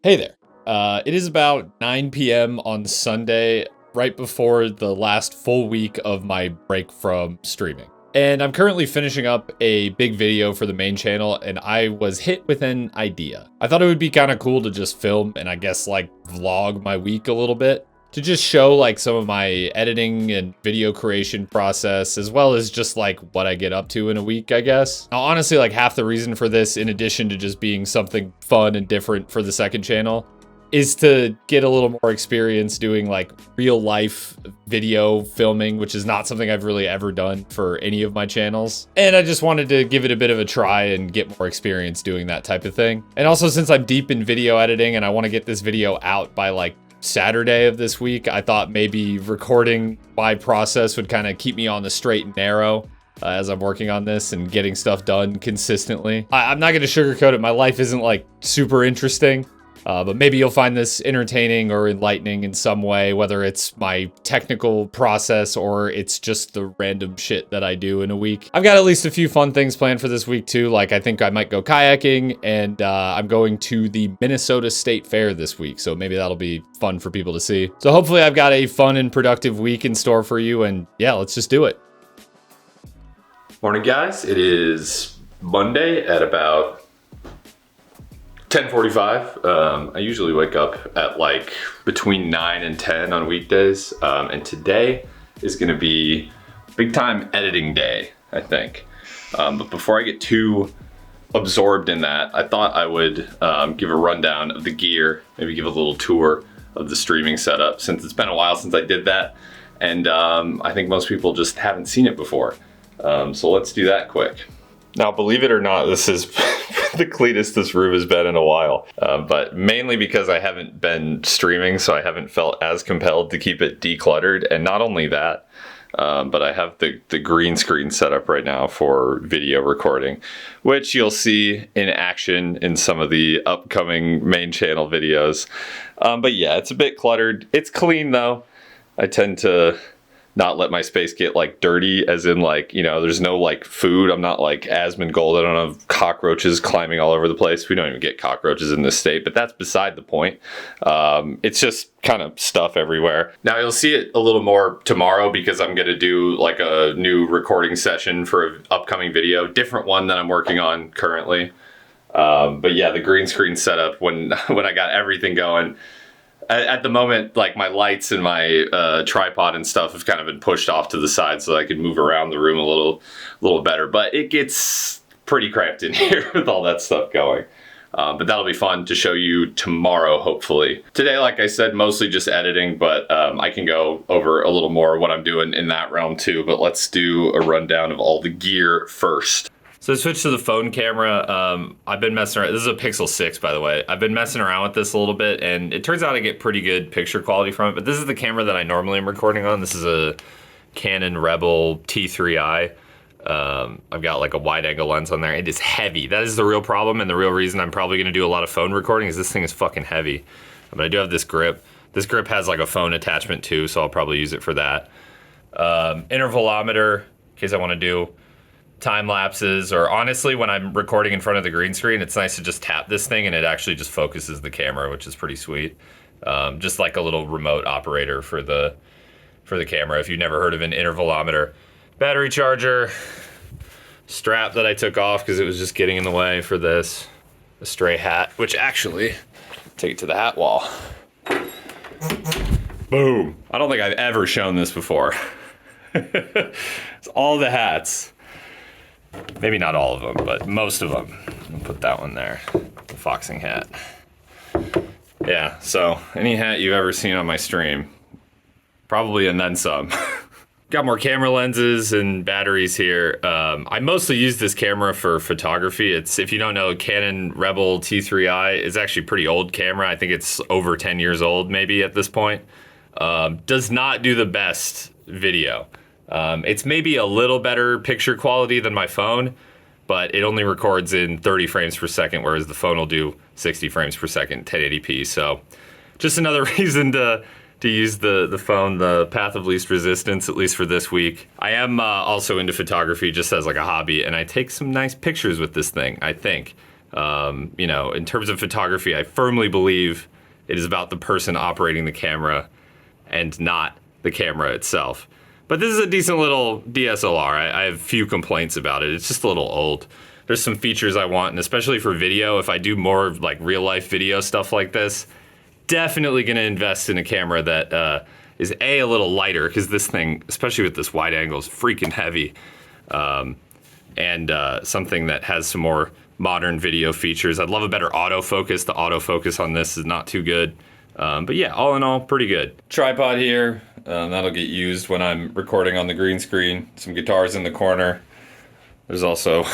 Hey there. It is about 9 p.m. on Sunday, right before the last full week of my break from streaming. And I'm currently finishing up a big video for the main channel, and I was hit with an idea. I thought it would be kind of cool to just film and I guess like vlog my week a little bit. To just show like some of my editing and video creation process, as well as just like what I get up to in a week, I guess. Now, honestly, like half the reason for this, in addition to just being something fun and different for the second channel, is to get a little more experience doing like real life video filming, which is not something I've really ever done for any of my channels. And I just wanted to give it a bit of a try and get more experience doing that type of thing. And also, since I'm deep in video editing and I want to get this video out by like Saturday of this week, I thought maybe recording my process would kind of keep me on the straight and narrow as I'm working on this and getting stuff done consistently. I'm not going to sugarcoat it. My life isn't like super interesting, but maybe you'll find this entertaining or enlightening in some way, whether it's my technical process or it's just the random shit that I do in a week. I've got at least a few fun things planned for this week too. Like I think I might go kayaking, and I'm going to the Minnesota State Fair this week. So maybe that'll be fun for people to see. So hopefully I've got a fun and productive week in store for you, and yeah, let's just do it. Morning guys, it is Monday at about 10:45. I usually wake up at like between 9 and 10 on weekdays, and today is gonna be big time editing day, I think. But before I get too absorbed in that, I thought I would give a rundown of the gear, maybe give a little tour of the streaming setup, since it's been a while since I did that, and I think most people just haven't seen it before. So let's do that quick. Now, believe it or not, this is the cleanest this room has been in a while, but mainly because I haven't been streaming, so I haven't felt as compelled to keep it decluttered. And not only that, but I have the green screen set up right now for video recording, which you'll see in action in some of the upcoming main channel videos. But yeah, it's a bit cluttered. It's clean though. I tend to not let my space get like dirty, as in like, you know, there's no like food. I'm not like Asmongold. I don't have cockroaches climbing all over the place. We don't even get cockroaches in this state, but that's beside the point. It's just kind of stuff everywhere. Now you'll see it a little more tomorrow because I'm going to do like a new recording session for an upcoming video, different one that I'm working on currently. But yeah, the green screen setup, when I got everything going, at the moment, like my lights and my tripod and stuff have kind of been pushed off to the side so that I could move around the room a little better. But it gets pretty cramped in here with all that stuff going. But that'll be fun to show you tomorrow, hopefully. Today, like I said, mostly just editing, but I can go over a little more what I'm doing in that realm too. But let's do a rundown of all the gear first. So I switched to the phone camera. I've been messing around. This is a Pixel 6, by the way. I've been messing around with this a little bit, and it turns out I get pretty good picture quality from it. But this is the camera that I normally am recording on. This is a Canon Rebel T3i. I've got like a wide angle lens on there. It is heavy. That is the real problem, and the real reason I'm probably gonna do a lot of phone recording is this thing is fucking heavy. But I do have this grip. This grip has like a phone attachment too, so I'll probably use it for that. Intervalometer, in case I wanna do time lapses, or honestly when I'm recording in front of the green screen, it's nice to just tap this thing and it actually just focuses the camera, which is pretty sweet. Just like a little remote operator for the camera, if you've never heard of an intervalometer. Battery charger, strap that I took off because it was just getting in the way for this. A stray hat, which actually, take it to the hat wall. Boom. I don't think I've ever shown this before. It's all the hats. Maybe not all of them, but most of them. I'll put that one there, the foxing hat. Yeah, so any hat you've ever seen on my stream, probably, and then some. Got more camera lenses and batteries here. I mostly use this camera for photography. It's, if you don't know, Canon Rebel T3i is actually a pretty old camera. I think it's over 10 years old maybe at this point. Does not do the best video. It's maybe a little better picture quality than my phone, but it only records in 30 frames per second, whereas the phone will do 60 frames per second, 1080p. So just another reason to use the phone, the path of least resistance, at least for this week. I am also into photography just as like a hobby, and I take some nice pictures with this thing, I think. You know, in terms of photography, I firmly believe it is about the person operating the camera and not the camera itself. But this is a decent little DSLR. I have few complaints about it. It's just a little old. There's some features I want, and especially for video, if I do more like real life video stuff like this, definitely gonna invest in a camera that is a little lighter, because this thing, especially with this wide angle, is freaking heavy. And something that has some more modern video features. I'd love a better autofocus. The autofocus on this is not too good. But yeah, all in all, pretty good. Tripod here. That'll get used when I'm recording on the green screen. Some guitars in the corner. There's also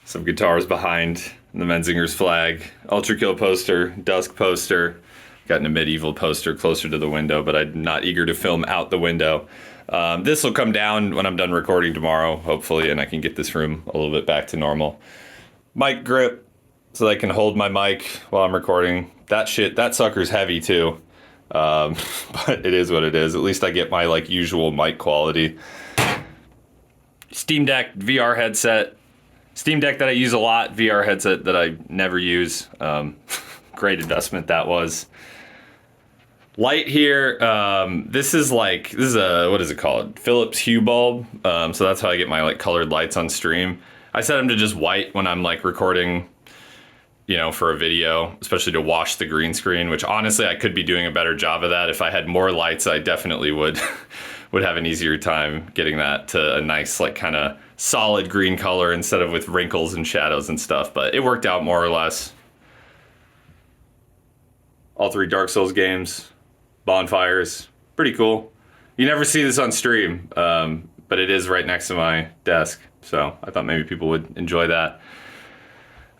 some guitars behind the Menzingers flag. Ultra Kill poster, Dusk poster. Gotten a medieval poster closer to the window, but I'm not eager to film out the window. This will come down when I'm done recording tomorrow, hopefully, and I can get this room a little bit back to normal. Mic grip, so that I can hold my mic while I'm recording. That sucker's heavy too. But it is what it is. At least I get my like usual mic quality. Steam Deck VR headset. Steam Deck that I use a lot, VR headset that I never use. Great investment that was. Light here, this is a, what is it called? Philips Hue bulb. So that's how I get my like colored lights on stream. I set them to just white when I'm like recording, you know, for a video, especially to wash the green screen, which honestly I could be doing a better job of that. If I had more lights, I definitely would have an easier time getting that to a nice like kind of solid green color instead of with wrinkles and shadows and stuff, but it worked out more or less. All 3 Dark Souls games. Bonfires, pretty cool. You never see this on stream, but it is right next to my desk, so I thought maybe people would enjoy that.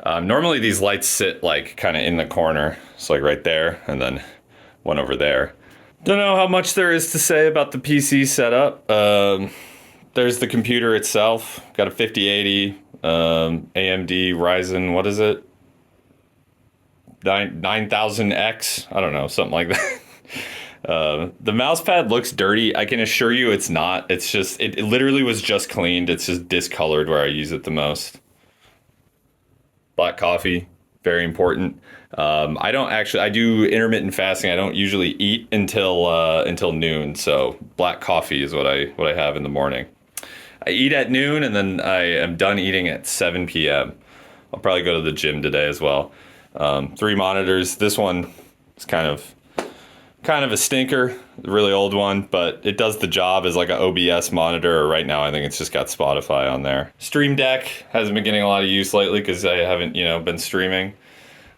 Normally these lights sit like kind of in the corner, so like right there, and then one over there. Don't know how much there is to say about the PC setup. There's the computer itself. Got a 5080 AMD Ryzen, what is it? 9000X? I don't know, something like that. The mouse pad looks dirty. I can assure you it's not. It's just, it literally was just cleaned. It's just discolored where I use it the most. Black coffee, very important. I do intermittent fasting. I don't usually eat until noon. So black coffee is what I have in the morning. I eat at noon and then I am done eating at 7 p.m. I'll probably go to the gym today as well. 3 monitors. This one is kind of a stinker, a really old one, but it does the job as like an OBS monitor. Right now, I think it's just got Spotify on there. Stream Deck hasn't been getting a lot of use lately because I haven't, been streaming.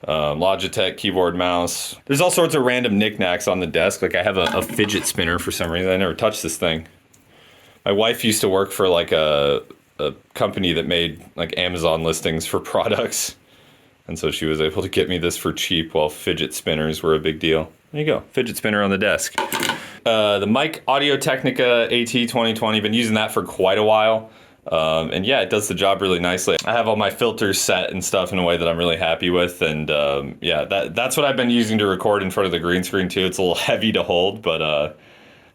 Logitech keyboard, mouse. There's all sorts of random knickknacks on the desk. Like I have a fidget spinner for some reason. I never touched this thing. My wife used to work for like a company that made like Amazon listings for products. And so she was able to get me this for cheap while fidget spinners were a big deal. There you go, fidget spinner on the desk. The mic Audio Technica AT 2020, been using that for quite a while. And yeah, it does the job really nicely. I have all my filters set and stuff in a way that I'm really happy with. And yeah, that's what I've been using to record in front of the green screen too. It's a little heavy to hold, but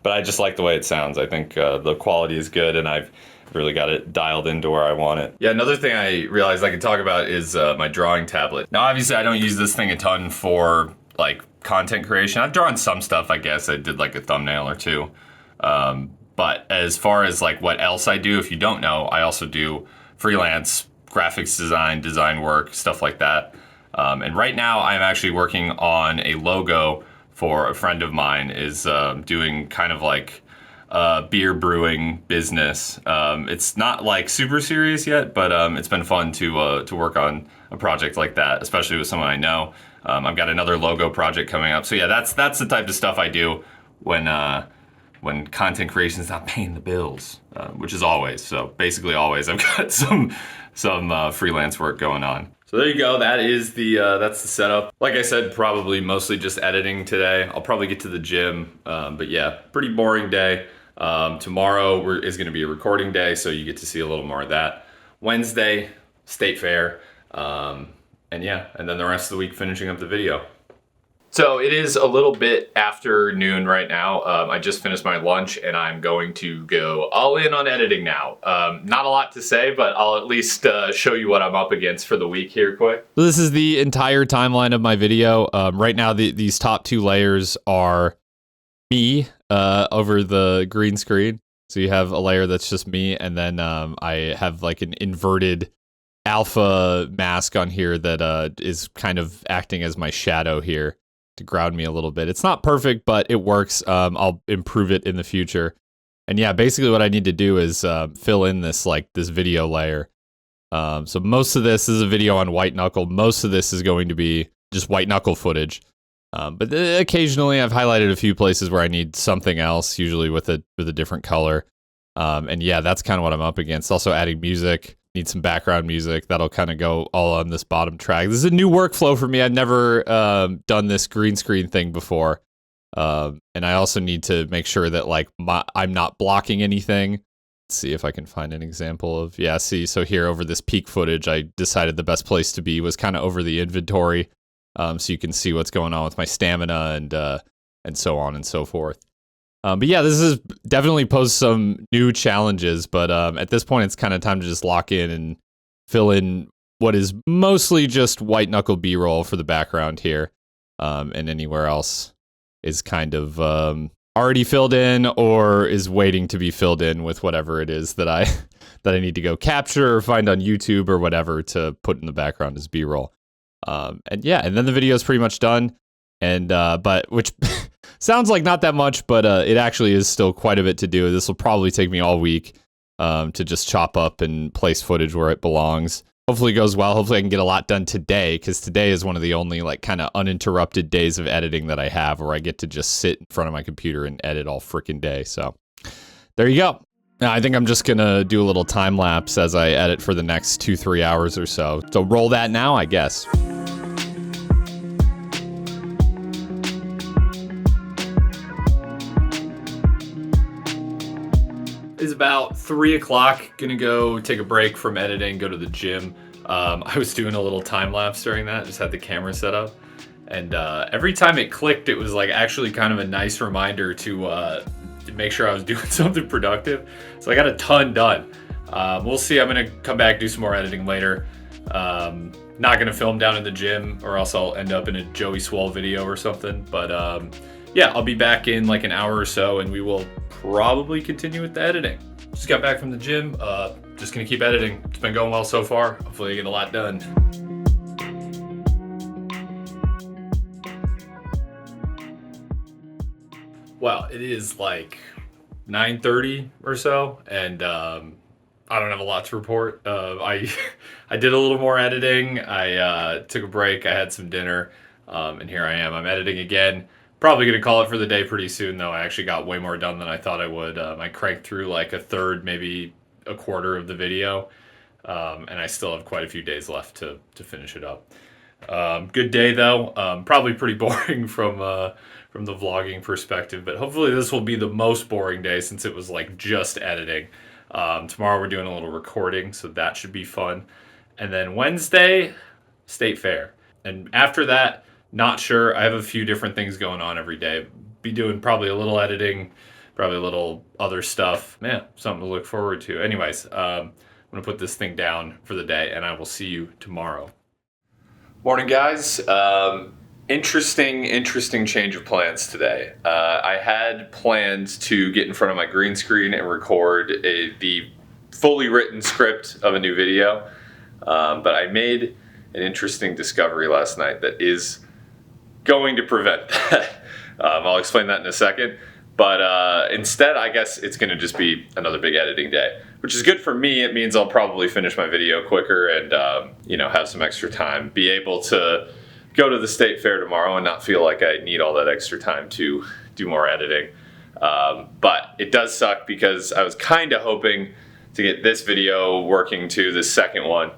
I just like the way it sounds. I think the quality is good and I've really got it dialed into where I want it. Yeah, another thing I realized I could talk about is my drawing tablet. Now, obviously I don't use this thing a ton for like content creation. I've drawn some stuff, I guess. I did like a thumbnail or two. But as far as like what else I do, if you don't know, I also do freelance graphics design work, stuff like that. And right now I'm actually working on a logo for a friend of mine is doing kind of like beer brewing business. It's not like super serious yet, but it's been fun to work on a project like that, especially with someone I know. I've got another logo project coming up. So yeah, that's the type of stuff I do when content creation is not paying the bills, which is always. So basically always I've got some freelance work going on. So there you go. That is that's the setup. Like I said, probably mostly just editing today. I'll probably get to the gym, but yeah, pretty boring day. Tomorrow is going to be a recording day, so you get to see a little more of that. Wednesday, State Fair, and yeah, and then the rest of the week finishing up the video. So it is a little bit after noon right now. I just finished my lunch and I'm going to go all in on editing now. Not a lot to say, but I'll at least show you what I'm up against for the week here quick. So this is the entire timeline of my video. Right now, these top 2 layers are me over the green screen. So you have a layer that's just me, and then I have like an inverted alpha mask on here that is kind of acting as my shadow here to ground me a little bit. It's not perfect, but it works. I'll improve it in the future. And yeah, basically what I need to do is fill in this video layer. So most of this is a video on white knuckle. Most of this is going to be just white knuckle footage. But occasionally I've highlighted a few places where I need something else, usually with a different color. And yeah, that's kind of what I'm up against. Also adding music. Need some background music. That'll kind of go all on this bottom track. This is a new workflow for me. I've never done this green screen thing before. And I also need to make sure that I'm not blocking anything. Let's see if I can find an example of, yeah, see, so here over this peak footage, I decided the best place to be was kind of over the inventory. So you can see what's going on with my stamina and so on and so forth. But yeah, this is definitely posed some new challenges, but at this point, it's kind of time to just lock in and fill in what is mostly just white knuckle B-roll for the background here, and anywhere else is kind of already filled in or is waiting to be filled in with whatever it is that I need to go capture or find on YouTube or whatever to put in the background as B-roll. And yeah, and then the video is pretty much done, and but which. Sounds like not that much, but it actually is still quite a bit to do. This will probably take me all week to just chop up and place footage where it belongs. Hopefully it goes well. Hopefully I can get a lot done today, because today is one of the only kind of uninterrupted days of editing that I have, where I get to just sit in front of my computer and edit all freaking day. So there you go. Now I think I'm just gonna do a little time lapse as I edit for the next 2-3 hours or so. So roll that now, I guess. It's about 3 o'clock. Gonna go take a break from editing, go to the gym. I was doing a little time lapse during that, just had the camera set up. And every time it clicked, it was actually kind of a nice reminder to make sure I was doing something productive. So I got a ton done. We'll see, I'm gonna come back, do some more editing later. Not gonna film down in the gym, or else I'll end up in a Joey Swole video or something. But yeah, I'll be back in an hour or so, and we will probably continue with the editing. Just got back from the gym. Just gonna keep editing. It's been going well so far. Hopefully I get a lot done. Well, it is 9:30 or so, and I don't have a lot to report. I did a little more editing. I took a break. I had some dinner, and here I am. I'm editing again. Probably gonna call it for the day pretty soon, though. I actually got way more done than I thought I would. I cranked through a third, maybe a quarter of the video, and I still have quite a few days left to finish it up. Good day though. Probably pretty boring from the vlogging perspective, but hopefully this will be the most boring day, since it was just editing. Tomorrow we're doing a little recording, so that should be fun. And then Wednesday, State Fair, and after that, not sure. I have a few different things going on every day. Be doing probably a little editing, probably a little other stuff. Man, something to look forward to. Anyways, I'm gonna put this thing down for the day, and I will see you tomorrow. Morning, guys. Interesting change of plans today. I had plans to get in front of my green screen and record the fully written script of a new video, but I made an interesting discovery last night that is going to prevent that. I'll explain that in a second. But instead, I guess it's going to just be another big editing day, which is good for me. It means I'll probably finish my video quicker and have some extra time, be able to go to the state fair tomorrow and not feel like I need all that extra time to do more editing. But it does suck, because I was kind of hoping to get this video working to the second one,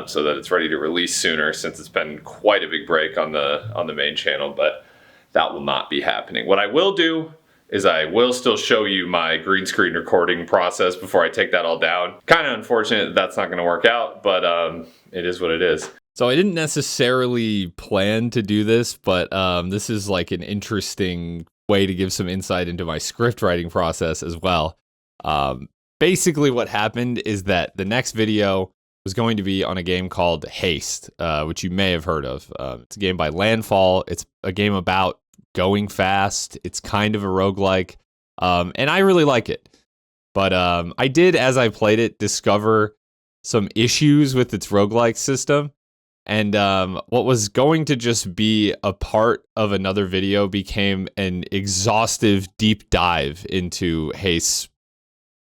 so that it's ready to release sooner, since it's been quite a big break on the main channel. But that will not be happening. What I will do is I will still show you my green screen recording process before I take that all down. Kind of unfortunate that that's not going to work out, but it is what it is. So I didn't necessarily plan to do this, but this is like an interesting way to give some insight into my script writing process as well. Basically what happened is that the next video was going to be on a game called Haste, which you may have heard of. It's a game by Landfall. It's a game about going fast. It's kind of a roguelike, and I really like it. But I did, as I played it, discover some issues with its roguelike system. And what was going to just be a part of another video became an exhaustive deep dive into Haste's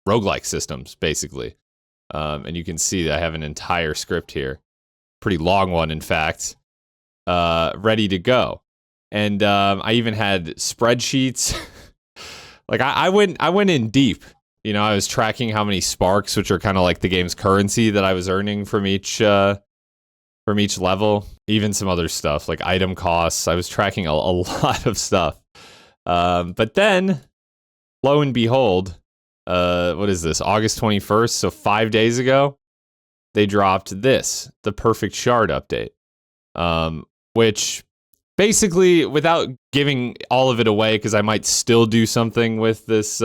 roguelike systems, basically. And you can see that I have an entire script here. Pretty long one, in fact, ready to go. And I even had spreadsheets. Like I went in deep. You know, I was tracking how many sparks, which are kind of like the game's currency that I was earning from each level. Even some other stuff like item costs. I was tracking a lot of stuff. But then, lo and behold, what is this? August 21st, so 5 days ago, they dropped this, the Perfect Shard update, which basically, without giving all of it away, because I might still do something with this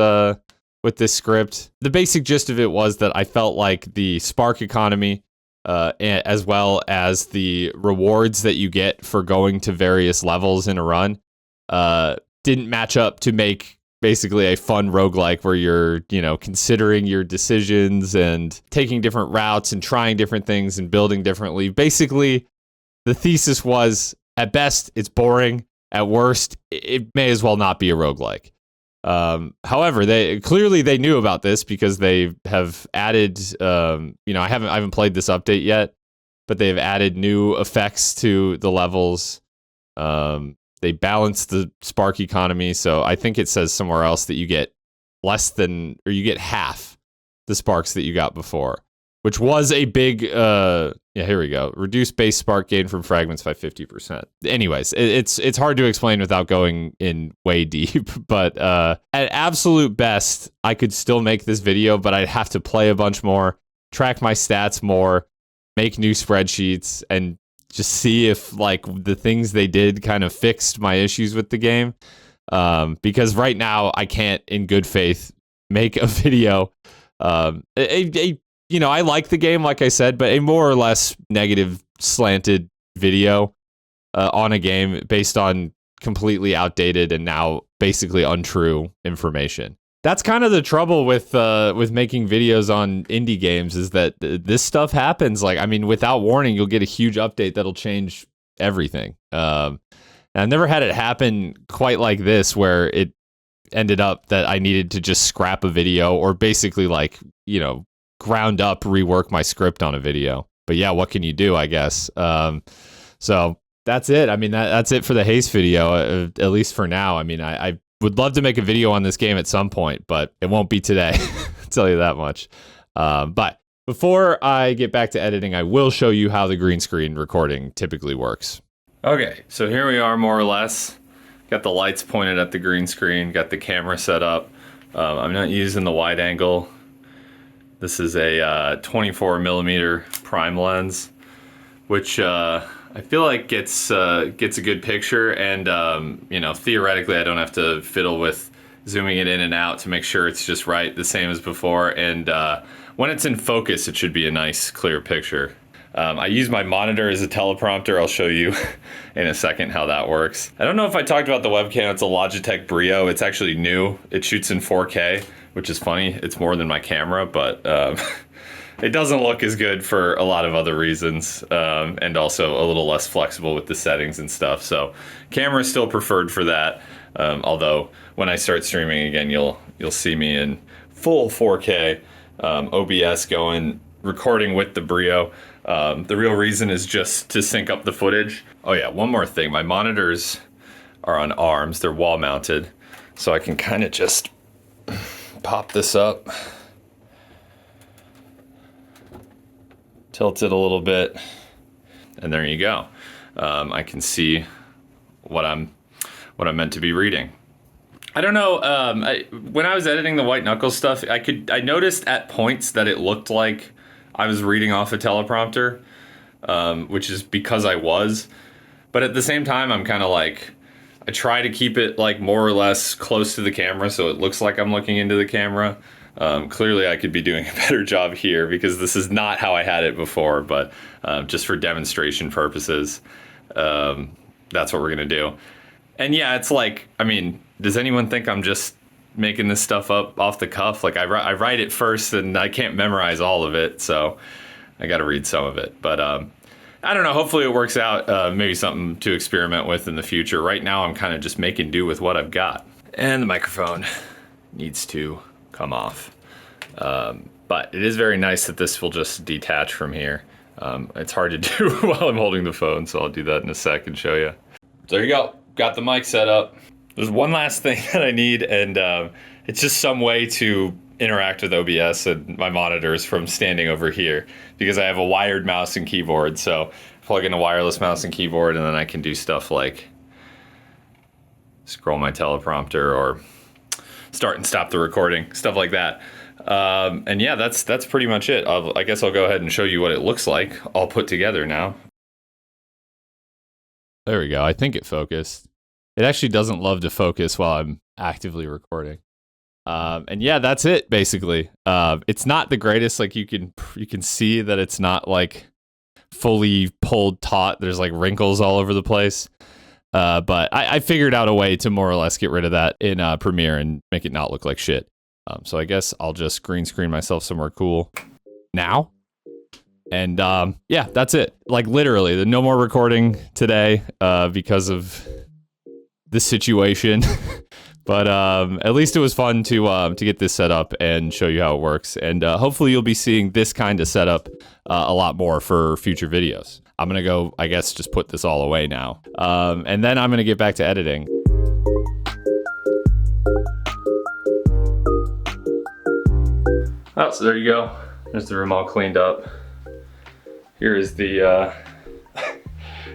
script, the basic gist of it was that I felt like the spark economy, as well as the rewards that you get for going to various levels in a run, didn't match up to make basically a fun roguelike where you're, considering your decisions and taking different routes and trying different things and building differently. Basically, the thesis was, at best, it's boring. At worst, it may as well not be a roguelike. However, they knew about this because they have added, I haven't played this update yet, but they've added new effects to the levels. They balanced the spark economy, so I think it says somewhere else that you get you get half the sparks that you got before, which was a big, here we go. Reduce base spark gain from fragments by 50%. Anyways, it's hard to explain without going in way deep, but at absolute best, I could still make this video, but I'd have to play a bunch more, track my stats more, make new spreadsheets, and just see if like the things they did kind of fixed my issues with the game. Because right now I can't in good faith make a video. I like the game, like I said, but a more or less negative slanted video on a game based on completely outdated and now basically untrue information. That's kind of the trouble with making videos on indie games, is that this stuff happens. Like, I mean, without warning, you'll get a huge update that'll change everything. And I've never had it happen quite like this, where it ended up that I needed to just scrap a video or basically ground up rework my script on a video. But yeah, what can you do, I guess? So that's it. I mean, that's it for the Haste video, at least for now. I mean, I would love to make a video on this game at some point, but it won't be today. I'll tell you that much. But before I get back to editing, I will show you how the green screen recording typically works. Okay, so here we are, more or less. Got the lights pointed at the green screen, got the camera set up. I'm not using the wide angle. This is a 24 millimeter prime lens, which I feel like gets a good picture, and theoretically I don't have to fiddle with zooming it in and out to make sure it's just right, the same as before. And when it's in focus, it should be a nice, clear picture. I use my monitor as a teleprompter. I'll show you in a second how that works. I don't know if I talked about the webcam. It's a Logitech Brio. It's actually new. It shoots in 4K, which is funny. It's more than my camera, but it doesn't look as good for a lot of other reasons, and also a little less flexible with the settings and stuff. So camera is still preferred for that. Although when I start streaming again, you'll see me in full 4K, OBS going, recording with the Brio. The real reason is just to sync up the footage. Oh yeah, one more thing. My monitors are on arms. They're wall mounted, so I can kind of just pop this up, tilt it a little bit, and there you go. I can see what I'm meant to be reading. I don't know. When I was editing the white knuckle stuff, I noticed at points that it looked like I was reading off a teleprompter, which is because I was. But at the same time, I'm kind of like, I try to keep it like more or less close to the camera so it looks like I'm looking into the camera. Clearly, I could be doing a better job here because this is not how I had it before, but just for demonstration purposes, that's what we're going to do. And yeah, it's like, I mean, does anyone think I'm just making this stuff up off the cuff? Like, I write it first and I can't memorize all of it, so I got to read some of it. But I don't know. Hopefully it works out. Maybe something to experiment with in the future. Right now, I'm kind of just making do with what I've got. And the microphone needs to come off. But it is very nice that this will just detach from here. It's hard to do while I'm holding the phone, so I'll do that in a sec and show you. There you go. Got the mic set up. There's one last thing that I need, and it's just some way to interact with OBS and my monitors from standing over here, because I have a wired mouse and keyboard. So plug in a wireless mouse and keyboard, and then I can do stuff like scroll my teleprompter or start and stop the recording, stuff like that. And yeah, that's pretty much it. I guess I'll go ahead and show you what it looks like all put together now. There we go. I think it focused. It actually doesn't love to focus while I'm actively recording. And yeah, that's it basically. It's not the greatest. Like you can see that it's not like fully pulled taut. There's like wrinkles all over the place. But I figured out a way to more or less get rid of that in Premiere and make it not look like shit. So I guess I'll just green screen myself somewhere cool now. And yeah, that's it. Like literally, no more recording today because of this situation. But at least it was fun to get this set up and show you how it works. And hopefully you'll be seeing this kind of setup a lot more for future videos. I'm going to go, I guess, just put this all away now. And then I'm going to get back to editing. Oh, so there you go. There's the room all cleaned up. Here is the,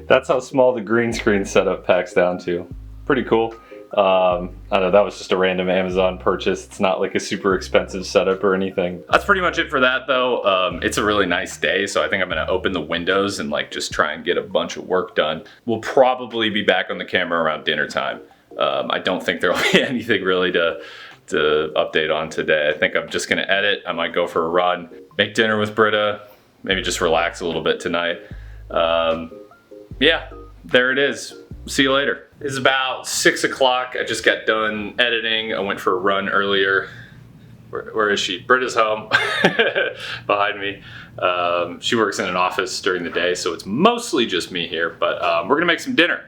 that's how small the green screen setup packs down to. Pretty cool. I don't know, that was just a random Amazon purchase. It's not like a super expensive setup or anything. That's pretty much it for that though. It's a really nice day, so I think I'm gonna open the windows and like just try and get a bunch of work done. We'll probably be back on the camera around dinner time. I don't think there'll be anything really to update on today. I think I'm just gonna edit. I might go for a run, make dinner with Britta, maybe just relax a little bit tonight. Yeah, there it is. See you later. It's about 6 o'clock. I just got done editing. I went for a run earlier. Where is she? Britta's home behind me. She works in an office during the day, so it's mostly just me here, but we're gonna make some dinner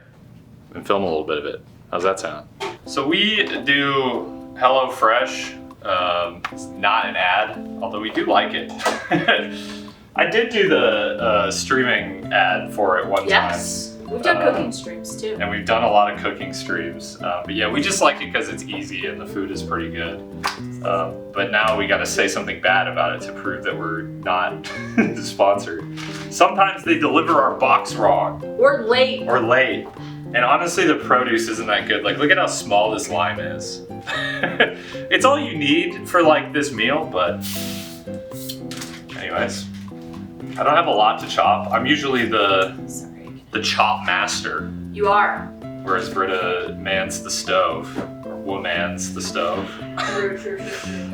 and film a little bit of it. How's that sound? So we do HelloFresh. It's not an ad, although we do like it. I did do the streaming ad for it one time. Yes. We've done cooking streams too. And we've done a lot of cooking streams. But yeah, we just like it because it's easy and the food is pretty good. But now we gotta say something bad about it to prove that we're not sponsored. Sometimes they deliver our box wrong. We're late. We're late. And honestly, the produce isn't that good. Like, look at how small this lime is. It's all you need for like this meal, but anyways. I don't have a lot to chop. I'm usually the chop master. You are. Whereas Britta mans the stove, or womans the stove. True.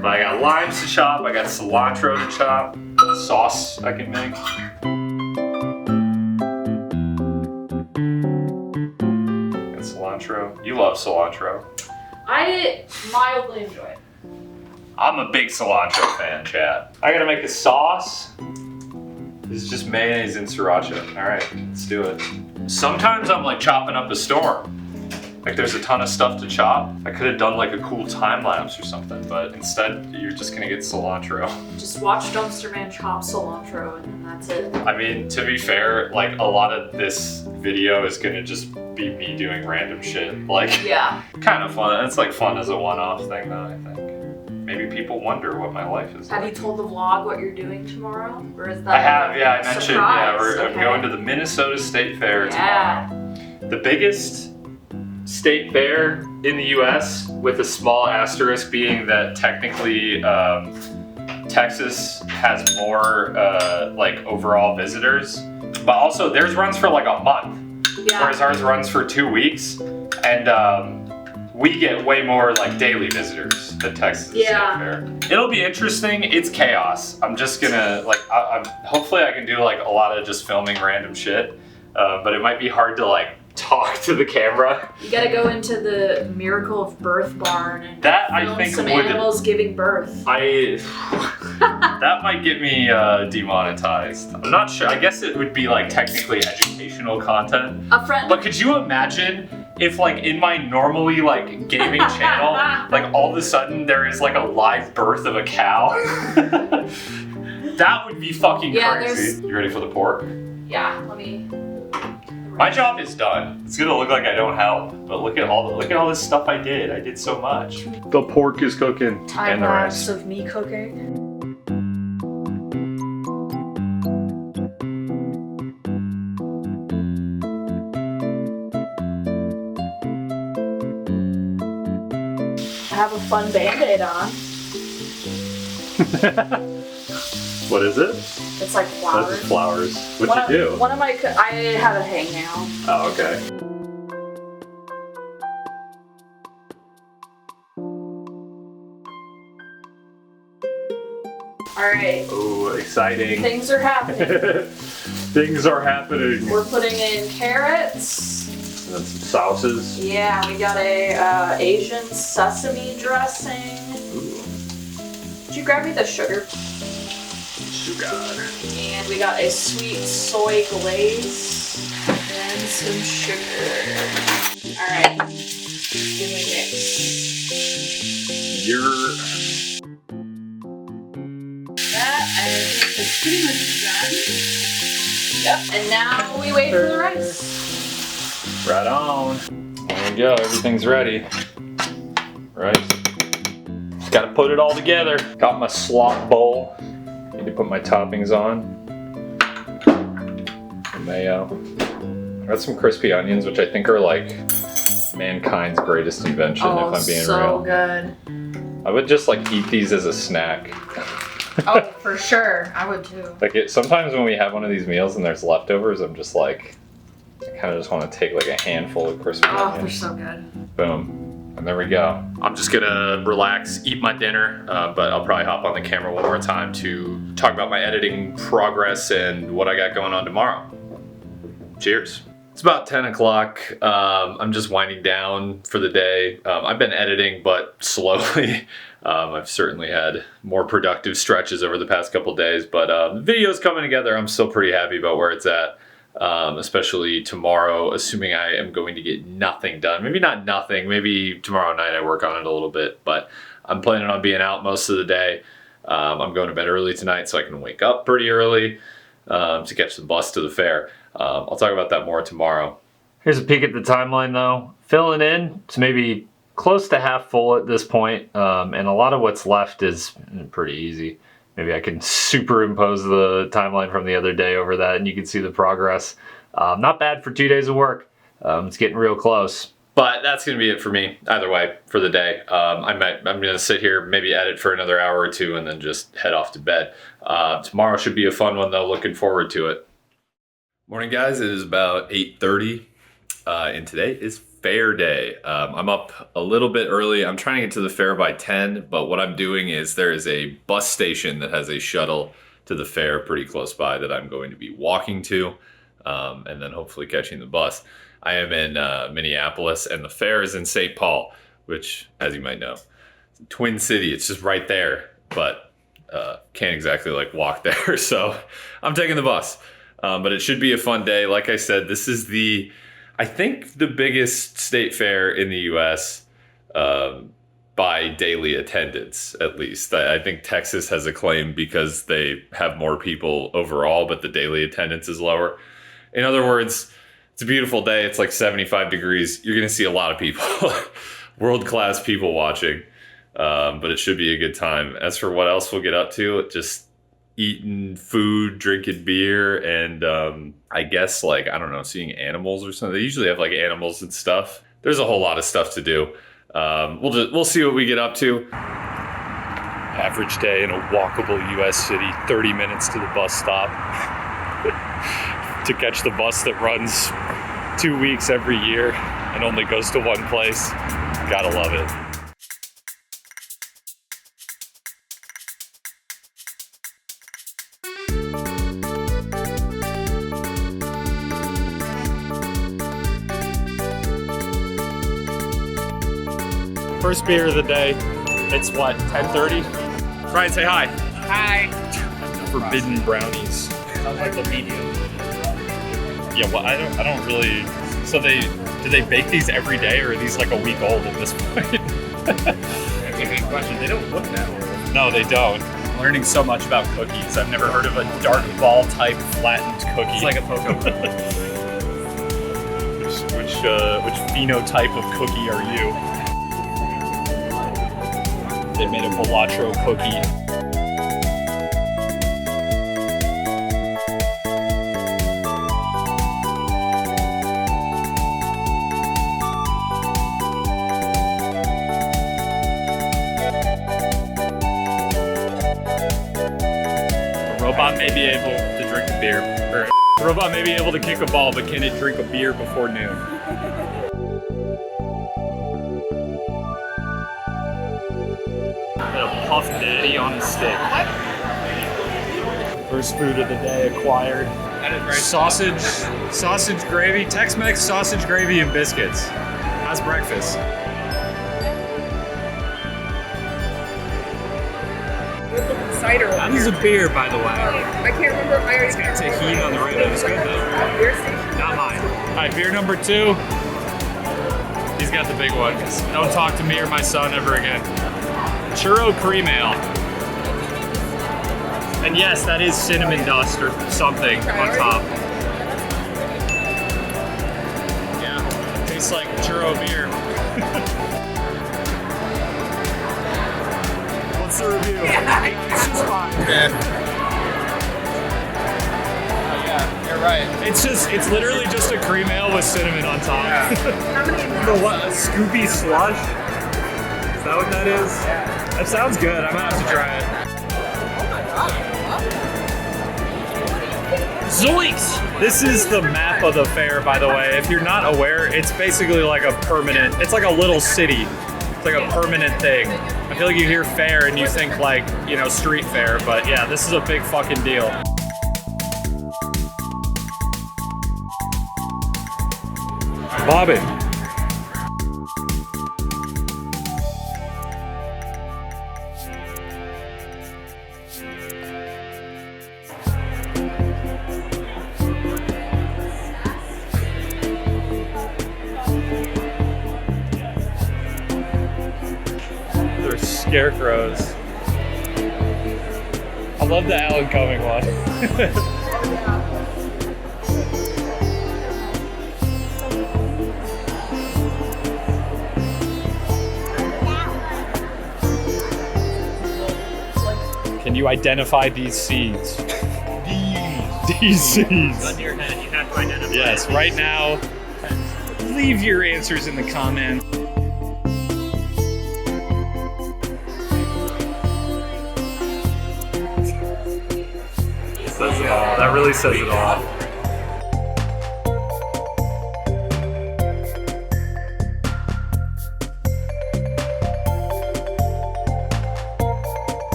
But I got limes to chop, I got cilantro to chop, sauce I can make. Got cilantro. You love cilantro. I mildly enjoy it. I'm a big cilantro fan, chat. I gotta make a sauce. This is just mayonnaise and sriracha. All right, let's do it. Sometimes I'm like chopping up a storm. Like there's a ton of stuff to chop. I could have done like a cool time lapse or something, but instead you're just gonna get cilantro. Just watch Dumpster Man chop cilantro and then that's it. I mean, to be fair, like a lot of this video is gonna just be me doing random shit. Like, yeah, kind of fun. It's like fun as a one-off thing though, I think. Maybe people wonder what my life is like. Have you told the vlog what you're doing tomorrow? Or is that I have, yeah, I mentioned, surprise? I'm going to the Minnesota State Fair tomorrow. The biggest state fair in the US, with a small asterisk being that technically Texas has more like overall visitors. But also, theirs runs for like a month, Yeah. whereas ours runs for 2 weeks, and we get way more like daily visitors than Texas State Fair. It'll be interesting. It's chaos. I'm just gonna like, hopefully I can do like a lot of just filming random shit, but it might be hard to like talk to the camera. You gotta go into the Miracle of Birth barn and That I film think some would animals giving birth. that might get me demonetized. I'm not sure. I guess it would be like technically educational content. A friend. But could you imagine if like in my normally like gaming channel, like all of a sudden there is like a live birth of a cow? That would be fucking crazy. You ready for the pork? Yeah, let me. My job is done. It's gonna look like I don't help, but look at all this stuff I did. I did so much. The pork is cooking. Time and the lapse rice. of me cooking. I have a fun band-aid on. What is it? It's like flowers. That's flowers. What'd you do? One of my, I have a hangnail. Oh, okay. Alright, Oh, exciting. things are happening. Things are happening. We're putting in carrots. And then some sauces. Yeah, we got a Asian sesame dressing. Ooh, Did you grab me the sugar? sugar. And we got a sweet soy glaze and some sugar. Alright, give me mix. You're... That, I think that's pretty much done. Yep, and now we wait for the rice. Right on. There we go, everything's ready. Right. Just gotta put it all together. Got my slop bowl. Need to put my toppings on. The mayo. Got some crispy onions, which I think are like mankind's greatest invention, if I'm being so real. good. I would just like eat these as a snack. Oh, for sure. I would too. Like sometimes when we have one of these meals and there's leftovers, I'm just like, I kind of just want to take like a handful of crispy Oh, they're onions. so good. Boom. And there we go. I'm just gonna relax, eat my dinner, but I'll probably hop on the camera one more time to talk about my editing progress and what I got going on tomorrow. Cheers. It's about 10 o'clock. I'm just winding down for the day. I've been editing, but slowly. I've certainly had more productive stretches over the past couple days, but the video's coming together. I'm still pretty happy about where it's at. Especially tomorrow, assuming I am going to get nothing done. Maybe not nothing, maybe tomorrow night I work on it a little bit, but I'm planning on being out most of the day. I'm going to bed early tonight so I can wake up pretty early to catch the bus to the fair. I'll talk about that more tomorrow. Here's a peek at the timeline though. Filling in, it's maybe close to half full at this point, and a lot of what's left is pretty easy. Maybe I can superimpose the timeline from the other day over that and you can see the progress. Not bad for 2 days of work. It's getting real close. But that's going to be it for me, either way, for the day. I'm going to sit here, maybe edit for another hour or two, and then just head off to bed. Tomorrow should be a fun one, though. Looking forward to it. Morning, guys. It is about 8:30, and today is fair day. I'm up a little bit early. I'm trying to get to the fair by 10, but what I'm doing is there is a bus station that has a shuttle to the fair pretty close by that I'm going to be walking to, and then hopefully catching the bus. I am in Minneapolis, and the fair is in St. Paul, which, as you might know, it's a Twin City. It's just right there, but can't exactly like walk there, so I'm taking the bus. But it should be a fun day. Like I said, this is I think the biggest state fair in the U.S. By daily attendance, at least. I think Texas has a claim because they have more people overall, but the daily attendance is lower. In other words, it's a beautiful day. It's like 75 degrees. You're going to see a lot of people, world-class people watching, but it should be a good time. As for what else we'll get up to, just eating food, drinking beer, and I guess like, I don't know, seeing animals or something. They usually have like animals and stuff. There's a whole lot of stuff to do. We'll see what we get up to. Average day in a walkable U.S. city, 30 minutes to the bus stop. to catch the bus that runs 2 weeks every year and only goes to one place. Gotta love it. First beer of the day. It's what, 10:30? Ryan, say hi. Hi. Forbidden brownies. Sounds like the medium. Yeah, well, I don't really. So do they bake these every day, or are these like a week old at this point? That's a good question. They don't look that old. No, they don't. I'm learning so much about cookies. I've never heard of a dark ball type flattened cookie. It's like a Pokemon. Which phenotype of cookie are you? They made a Bollatro cookie. A robot may be able to drink a beer. Or a robot may be able to kick a ball, but can it drink a beer before noon? A Puff Daddy on a stick. First food of the day acquired. That is very Sausage gravy, Tex-Mex sausage gravy and biscuits. How's breakfast? Cider. That is a beer, by the way. I can't remember if I already Got tahini on the right. That was good though. beer station. Not mine. All right, beer number 2. He's got the big one. Don't talk to me or my son ever again. Churro cream ale. And yes, that is cinnamon dust or something on top. Yeah, tastes like churro beer. What's the review? It's just fine. Yeah, you're right. It's literally just a cream ale with cinnamon on top. The what? A Scoopy slush? Is that what that is? That sounds good. I might have to try it. Zoinks! This is the map of the fair, by the way. If you're not aware, it's basically like a permanent, it's like a little city. It's like a permanent thing. I feel like you hear fair and you think like, you know, street fair, but yeah, this is a big fucking deal. Bobby. They're scarecrows. I love the Alan Cumming one. Can you identify these seeds? These seeds. Gun to your head. You have to identify. Yes, right now, leave your answers in the comments. Says it all. That really says it all.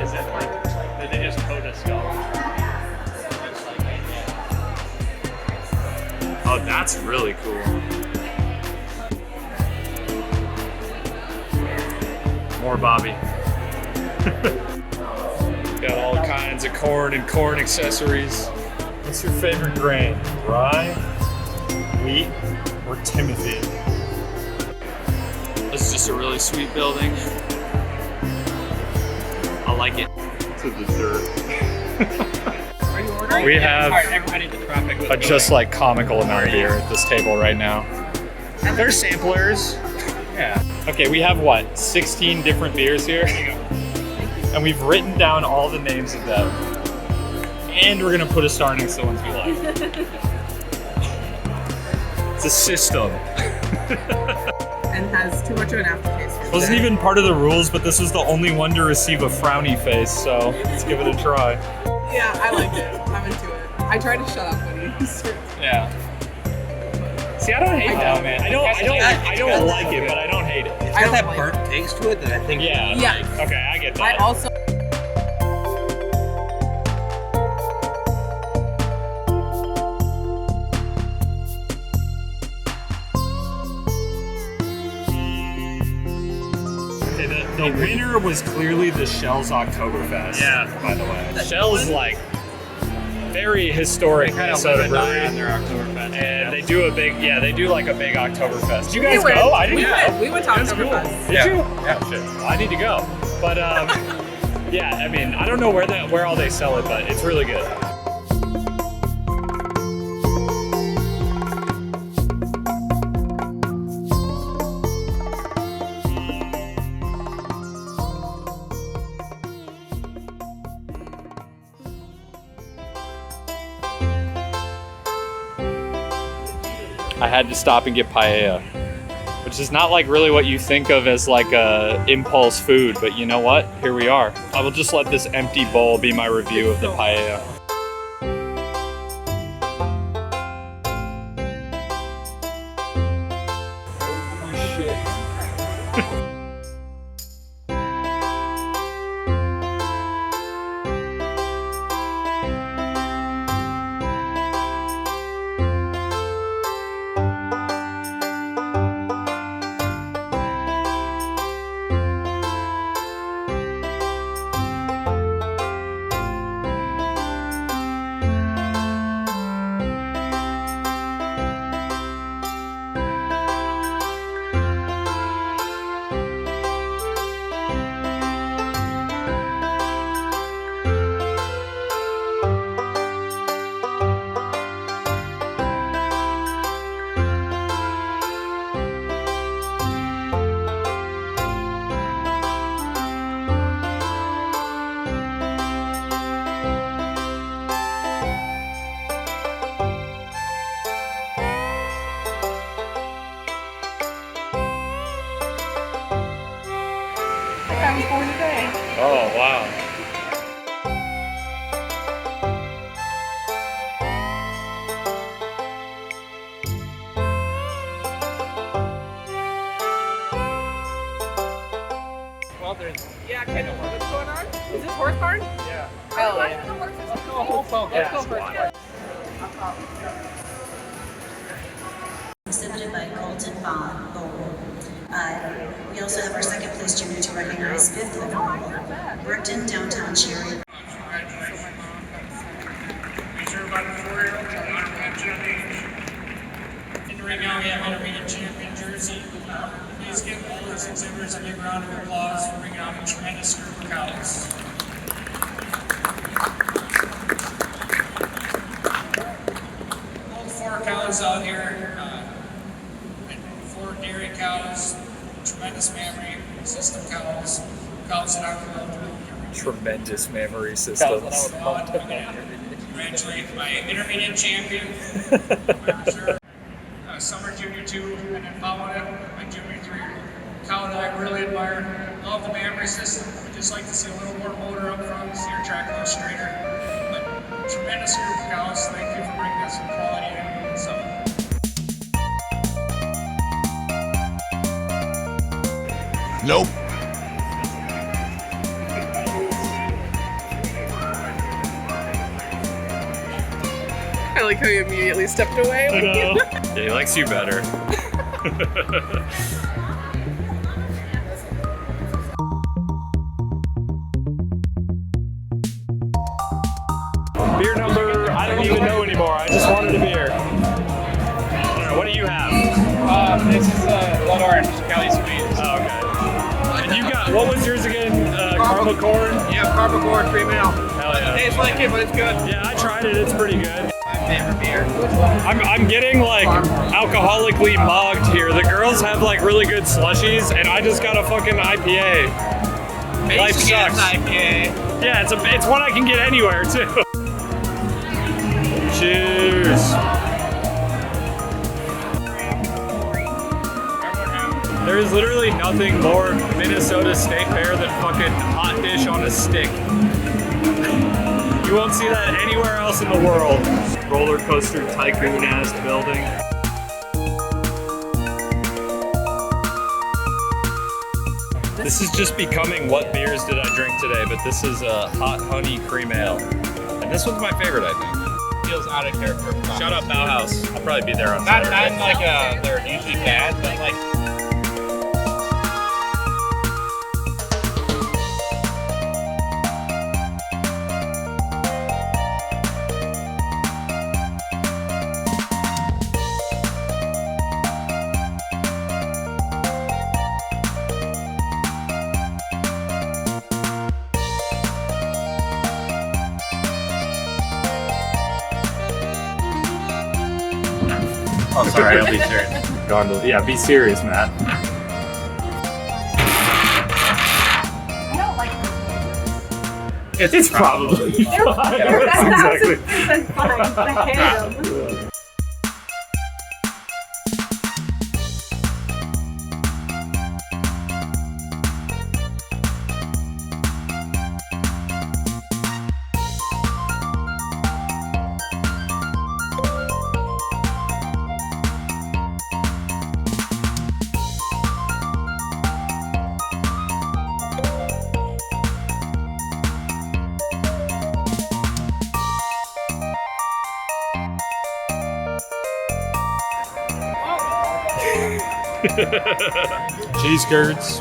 Is it like, did they just code a skull? Oh, that's really cool. More Bobby. Got all kinds of corn and corn accessories. What's your favorite grain? Rye, wheat, or Timothy? This is just a really sweet building. I like it. To the dirt. Are you ordering? We have Alright, everybody in the traffic. a just like comical amount of beer at this table right now. They're samplers. Yeah. Okay, we have what, 16 different beers here? And we've written down all the names of them. And we're gonna put a star next to the ones we like. It's a system. And has too much of an aftertaste. Wasn't even part of the rules, but this was the only one to receive a frowny face, so let's give it a try. Yeah, I liked it. I'm into it. I tried to shut up when he started. Yeah. See, I don't hate that, man. I don't like it, but I don't hate it. It's I got don't that like burnt taste to it that I think. Yeah. Yes. Okay, I get I that. also. Okay, the winner was clearly the Shell's Oktoberfest. Yeah. By the way, Shell's like very historic Minnesota brewery, and they do a big, they do like a big Oktoberfest. Did you guys go? I didn't go. We went to Oktoberfest. Did you? Yeah. Shit. Well, I need to go. But yeah, I mean, I don't know where all they sell it, but it's really good. I had to stop and get paella, which is not like really what you think of as like a impulse food, but you know what? Here we are. I will just let this empty bowl be my review of the paella. I was born today. Oh, wow. Well, there's Yeah, Kendall, what's going on? Is this horse barn? yeah. Oh, yeah. Let's go first. Exhibited by Colton Bowl. We also have our second place junior to recognize fifth overall, Brookton Downtown Cherry. These are about 4-year-olds. In the ring now, we have intermediate champion jersey. Please give all these exhibitors a big round of applause for bringing out a tremendous group of cows. All 4 cows out here, 4 dairy cows, tremendous memory system cows that I would love to Tremendous memory systems. congratulate my intermediate champion, my reserve, summer junior 2, and then followed it with my junior 3. Cow that I really admire. Love the memory system. I'd just like to see a little more motor up front, see your track a little straighter. But tremendous group of cows. Thank you for bringing us some quality in. So. Nope. I like how you immediately stepped away. I know. Yeah, he likes you better. Beer number, I don't even know anymore. I just wanted a beer. I don't know, what do you have? This is blood orange, Cali Sweet. Oh, okay. And you got, what was yours again? Caramel corn? Yeah, Carbacore cream ale. Hell yeah. Tastes like it, but it's good. Yeah, I tried it. It's pretty good. My favorite beer. I'm getting like alcoholically mogged here. The girls have like really good slushies, and I just got a fucking IPA. Life sucks. IPA. Yeah, it's one I can get anywhere too. Cheers. There is literally nothing more Minnesota State Fair than fucking hot dish on a stick. You won't see that anywhere else in the world. Roller coaster tycoon-ass building. This is just becoming what beers did I drink today, but this is a hot honey cream ale. And this one's my favorite, I think. Feels out of character. Shout out Bauhaus. I'll probably be there on Not Saturday. like they're usually bad, but like. Oh, sorry, I'll be serious. Yeah, be serious, Matt. I don't like this. It's probably fine. That's exactly. Fine. I hate them. Cheese curds.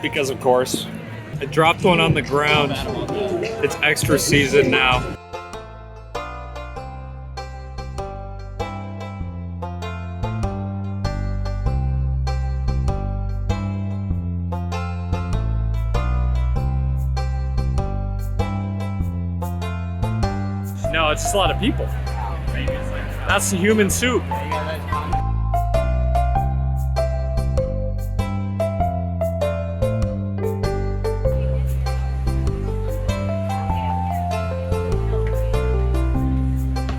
Because of course. I dropped one on the ground. It's extra seasoned now. No, it's just a lot of people. That's the human soup.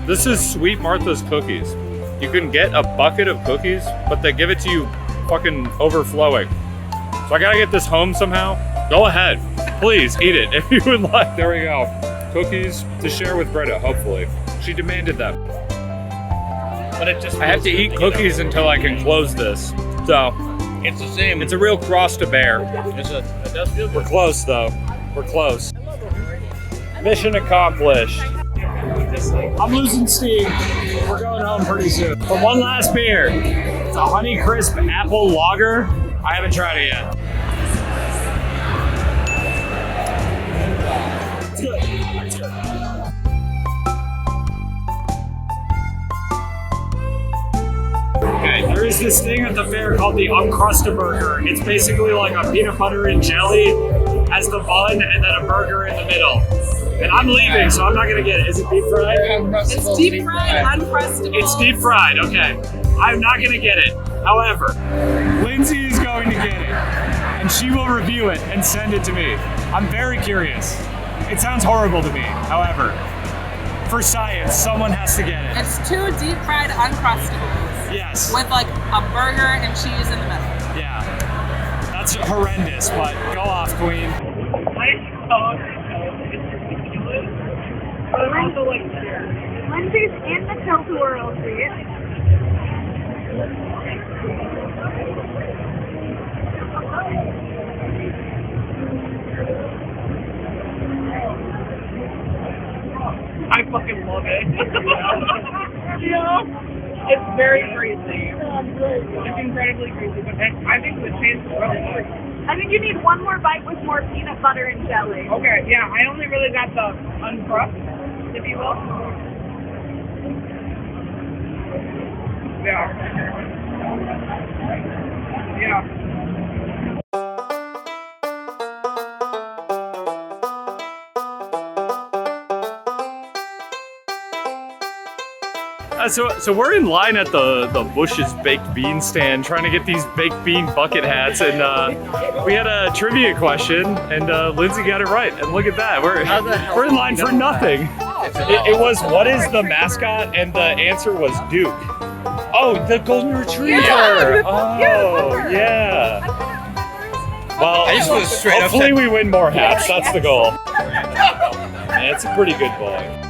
This is Sweet Martha's cookies. You can get a bucket of cookies, but they give it to you fucking overflowing. So I gotta get this home somehow. Go ahead, please eat it if you would like. There we go. Cookies to share with Greta, hopefully. She demanded them. But it just. I have to eat cookies until I can close this. So, It's the same. it's a real cross to bear. It does feel We're good. close though. We're close. Mission accomplished. I'm losing steam. We're going home pretty soon. But one last beer. It's a Honey Crisp Apple Lager. I haven't tried it yet. It's good. It's good. Okay, there is this thing at the fair called the Uncrustaburger. It's basically like a peanut butter and jelly as the bun and then a burger in the middle. And I'm leaving, so I'm not gonna get it. Is it deep fried? It's deep fried, uncrustable. It's deep fried, okay. I'm not gonna get it. However, Lindsay is going to get it. And she will review it and send it to me. I'm very curious. It sounds horrible to me. However, for science, someone has to get it. It's two deep fried uncrustables Yes. with like a burger and cheese in the middle. Yeah. That's horrendous, but go off, queen. Lindsay's in the tilt world, see? I fucking love it. Yeah. It's very greasy. It's incredibly greasy, but I think the taste is really good. I think you need one more bite with more peanut butter and jelly. Okay, yeah, I only really got the uncrust, if you will. Yeah. Yeah. So we're in line at the Bush's baked bean stand trying to get these baked bean bucket hats, and we had a trivia question, and Lindsay got it right. And look at that, we're in line for nothing. It was, what is the mascot? And the answer was Duke. Oh, the golden retriever. Yeah, Oh, Well, I just was straight up. hopefully we win more hats. That's the goal. And it's a pretty good bowling.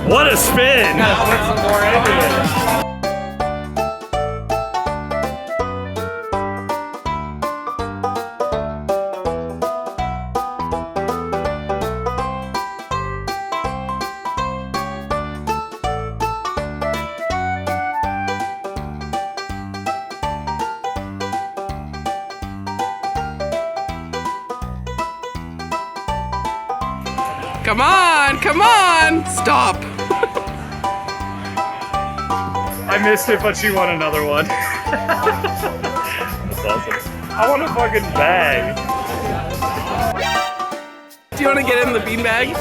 What a spin! Gotta put some more into it. Come on, come on! Stop. I missed it, but she won another one. That's awesome. I want a fucking bag. Do you want to get in the beanbag?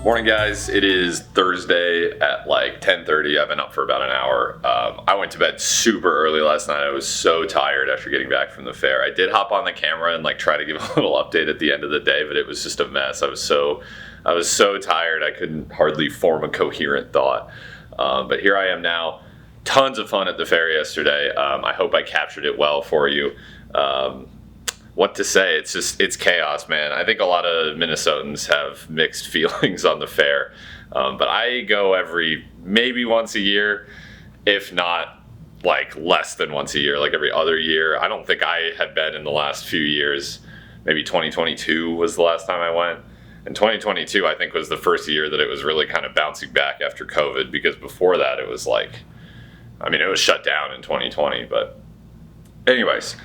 Morning, guys. It is Thursday at like 10:30. I've been up for about an hour. I went to bed super early last night. I was so tired after getting back from the fair. I did hop on the camera and like try to give a little update at the end of the day, but it was just a mess. I was so tired. I couldn't hardly form a coherent thought. But here I am now. Tons of fun at the fair yesterday. I hope I captured it well for you. What to say? It's chaos, man. I think a lot of Minnesotans have mixed feelings on the fair. But I go maybe once a year, if not like less than once a year, like every other year. I don't think I had been in the last few years. Maybe 2022 was the last time I went. And 2022, I think, was the first year that it was really kind of bouncing back after COVID, because before that it was like, I mean, it was shut down in 2020, but anyways,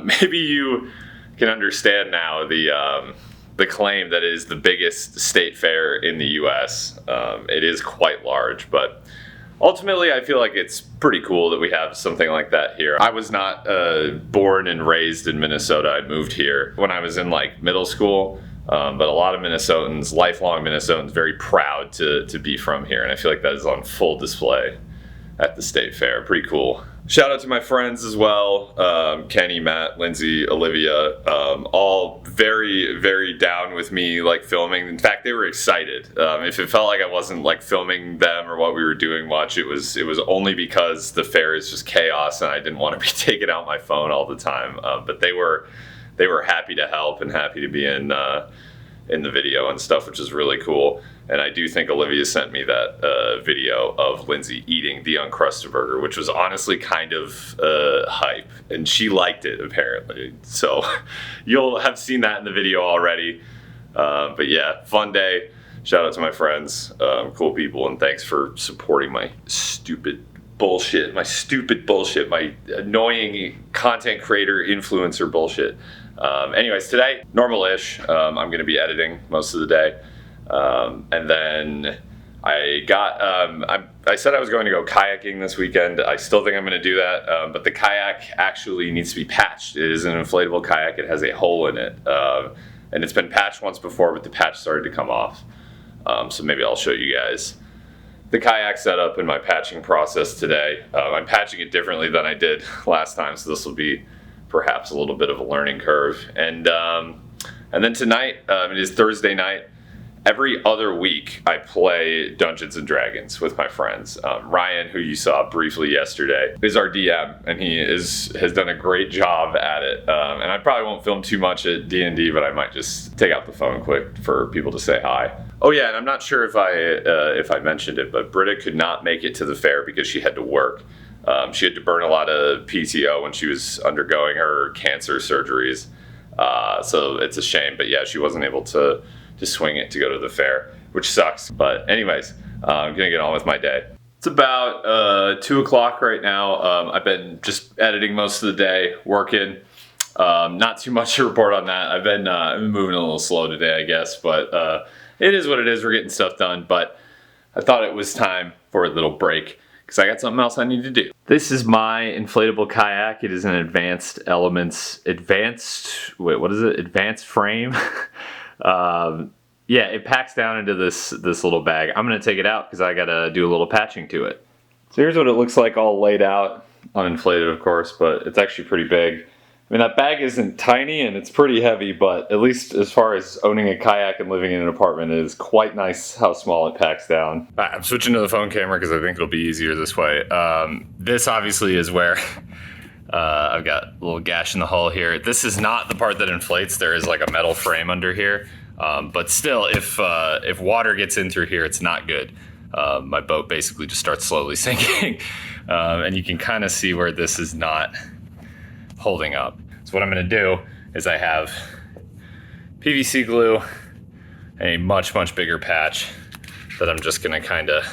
maybe you can understand now the claim that it is the biggest state fair in the U.S. It is quite large, but ultimately I feel like it's pretty cool that we have something like that here. I was not born and raised in Minnesota. I moved here when I was in like middle school, but a lot of Minnesotans, lifelong Minnesotans, very proud to be from here, and I feel like that is on full display at the state fair. Pretty cool. Shout out to my friends as well, Kenny, Matt, Lindsay, Olivia, all very, very down with me like filming. In fact, they were excited. If it felt like I wasn't like filming them or what we were doing much, it was only because the fair is just chaos and I didn't want to be taking out my phone all the time. But they were happy to help and happy to be in the video and stuff, which is really cool. And I do think Olivia sent me that video of Lindsay eating the Uncrusted burger, which was honestly kind of hype. And she liked it, apparently. So you'll have seen that in the video already. But yeah, fun day. Shout out to my friends, cool people, and thanks for supporting my stupid bullshit, my annoying content creator influencer bullshit. Anyways, today, normal-ish. I'm going to be editing most of the day. And then I said I was going to go kayaking this weekend. I still think I'm going to do that, but the kayak actually needs to be patched. It is an inflatable kayak. It has a hole in it, and it's been patched once before, but the patch started to come off. So maybe I'll show you guys the kayak setup and my patching process today. I'm patching it differently than I did last time, so this will be perhaps a little bit of a learning curve. And then tonight, it is Thursday night. Every other week, I play Dungeons and Dragons with my friends. Ryan, who you saw briefly yesterday, is our DM, and he has done a great job at it. And I probably won't film too much at D&D, but I might just take out the phone quick for people to say hi. Oh yeah, and I'm not sure if I mentioned it, but Britta could not make it to the fair because she had to work. She had to burn a lot of PTO when she was undergoing her cancer surgeries. So it's a shame, but yeah, she wasn't able to swing it to go to the fair, which sucks. But anyways, I'm gonna get on with my day. It's about 2 o'clock right now. I've been just editing most of the day, working. Not too much to report on that. I've been moving a little slow today, I guess, but it is what it is. We're getting stuff done, but I thought it was time for a little break because I got something else I need to do. This is my inflatable kayak. It is an advanced frame. Yeah, it packs down into this little bag. I'm gonna take it out because I gotta do a little patching to it. So here's what it looks like all laid out, uninflated of course, but it's actually pretty big. I mean, that bag isn't tiny and it's pretty heavy, but at least as far as owning a kayak and living in an apartment, it is quite nice how small it packs down. I'm switching to the phone camera because I think it'll be easier this way. This obviously is where I've got a little gash in the hull here. This is not the part that inflates. There is like a metal frame under here. But still, if water gets in through here, it's not good. My boat basically just starts slowly sinking. And you can kind of see where this is not holding up. So what I'm gonna do is I have PVC glue and a much bigger patch that I'm just gonna kind of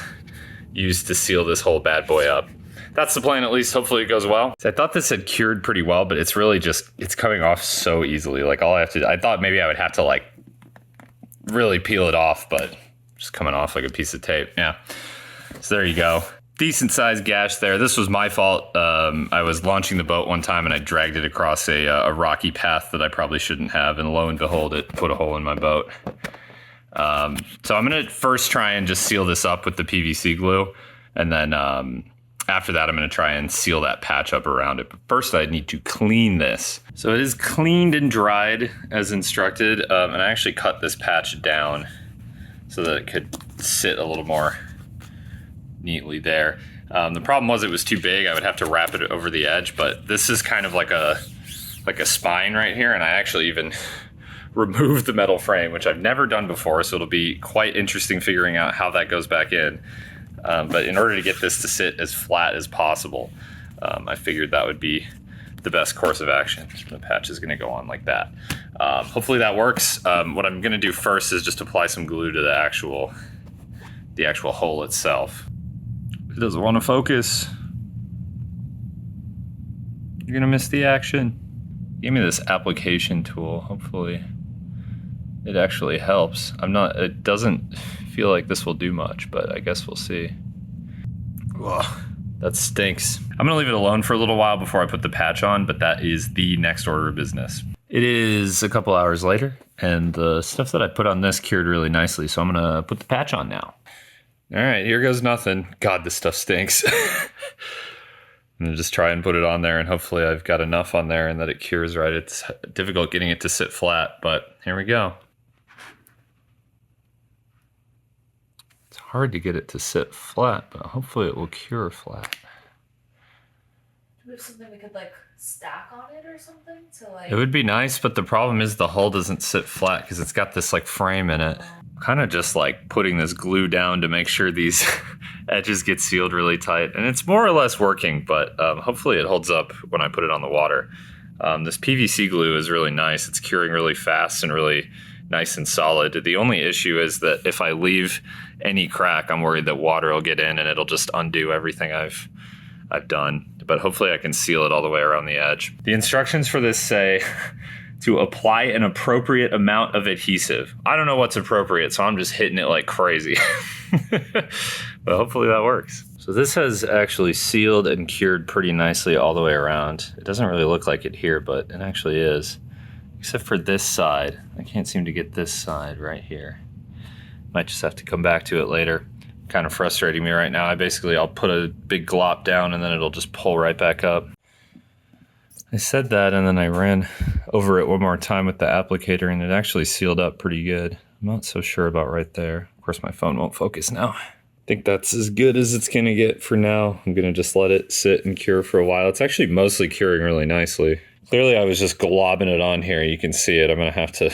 use to seal this whole bad boy up. That's the plan, at least. Hopefully it goes well. So I thought this had cured pretty well, but it's really just, it's coming off so easily. Like all I have to do, I thought maybe I would have to like really peel it off, but just coming off like a piece of tape. Yeah. So there you go. Decent sized gash there. This was my fault. I was launching the boat one time and I dragged it across a rocky path that I probably shouldn't have, and lo and behold, it put a hole in my boat. So I'm gonna first try and just seal this up with the PVC glue, and then after that I'm gonna try and seal that patch up around it. But first I need to clean this. So it is cleaned and dried as instructed, and I actually cut this patch down so that it could sit a little more neatly there. The problem was it was too big. I would have to wrap it over the edge, but this is kind of like a spine right here, and I actually even removed the metal frame, which I've never done before, so it'll be quite interesting figuring out how that goes back in. But in order to get this to sit as flat as possible, I figured that would be the best course of action. The patch is gonna go on like that. Hopefully that works. What I'm gonna do first is just apply some glue to the actual hole itself. It doesn't want to focus. You're gonna miss the action. Give me this application tool. Hopefully it actually helps. It doesn't feel like this will do much, but I guess we'll see. Ugh, that stinks. I'm gonna leave it alone for a little while before I put the patch on, but that is the next order of business. It is a couple hours later, and the stuff that I put on this cured really nicely, so I'm gonna put the patch on now. All right, here goes nothing. God, this stuff stinks. I'm gonna just try and put it on there, and hopefully I've got enough on there and that it cures right. It's difficult getting it to sit flat, but here we go. It's hard to get it to sit flat, but hopefully it will cure flat. Do we have something we could like stack on it or something to like? It would be nice, but the problem is the hull doesn't sit flat because it's got this like frame in it. Kind of just like putting this glue down to make sure these edges get sealed really tight, and it's more or less working, but hopefully it holds up when I put it on the water. This PVC glue is really nice. It's curing really fast and really nice and solid. The only issue is that if I leave any crack, I'm worried that water will get in and it'll just undo everything I've done, but hopefully I can seal it all the way around the edge. The instructions for this say to apply an appropriate amount of adhesive. I don't know what's appropriate, so I'm just hitting it like crazy. But hopefully that works. So this has actually sealed and cured pretty nicely all the way around. It doesn't really look like it here, but it actually is. Except for this side. I can't seem to get this side right here. Might just have to come back to it later. kind of frustrating me right now. I'll put a big glop down and then it'll just pull right back up. I said that and then I ran over it one more time with the applicator and it actually sealed up pretty good. I'm not so sure about right there. Of course my phone won't focus now. I think that's as good as it's gonna get for now. I'm gonna just let it sit and cure for a while. It's actually mostly curing really nicely. Clearly I was just globbing it on here. You can see it. I'm gonna have to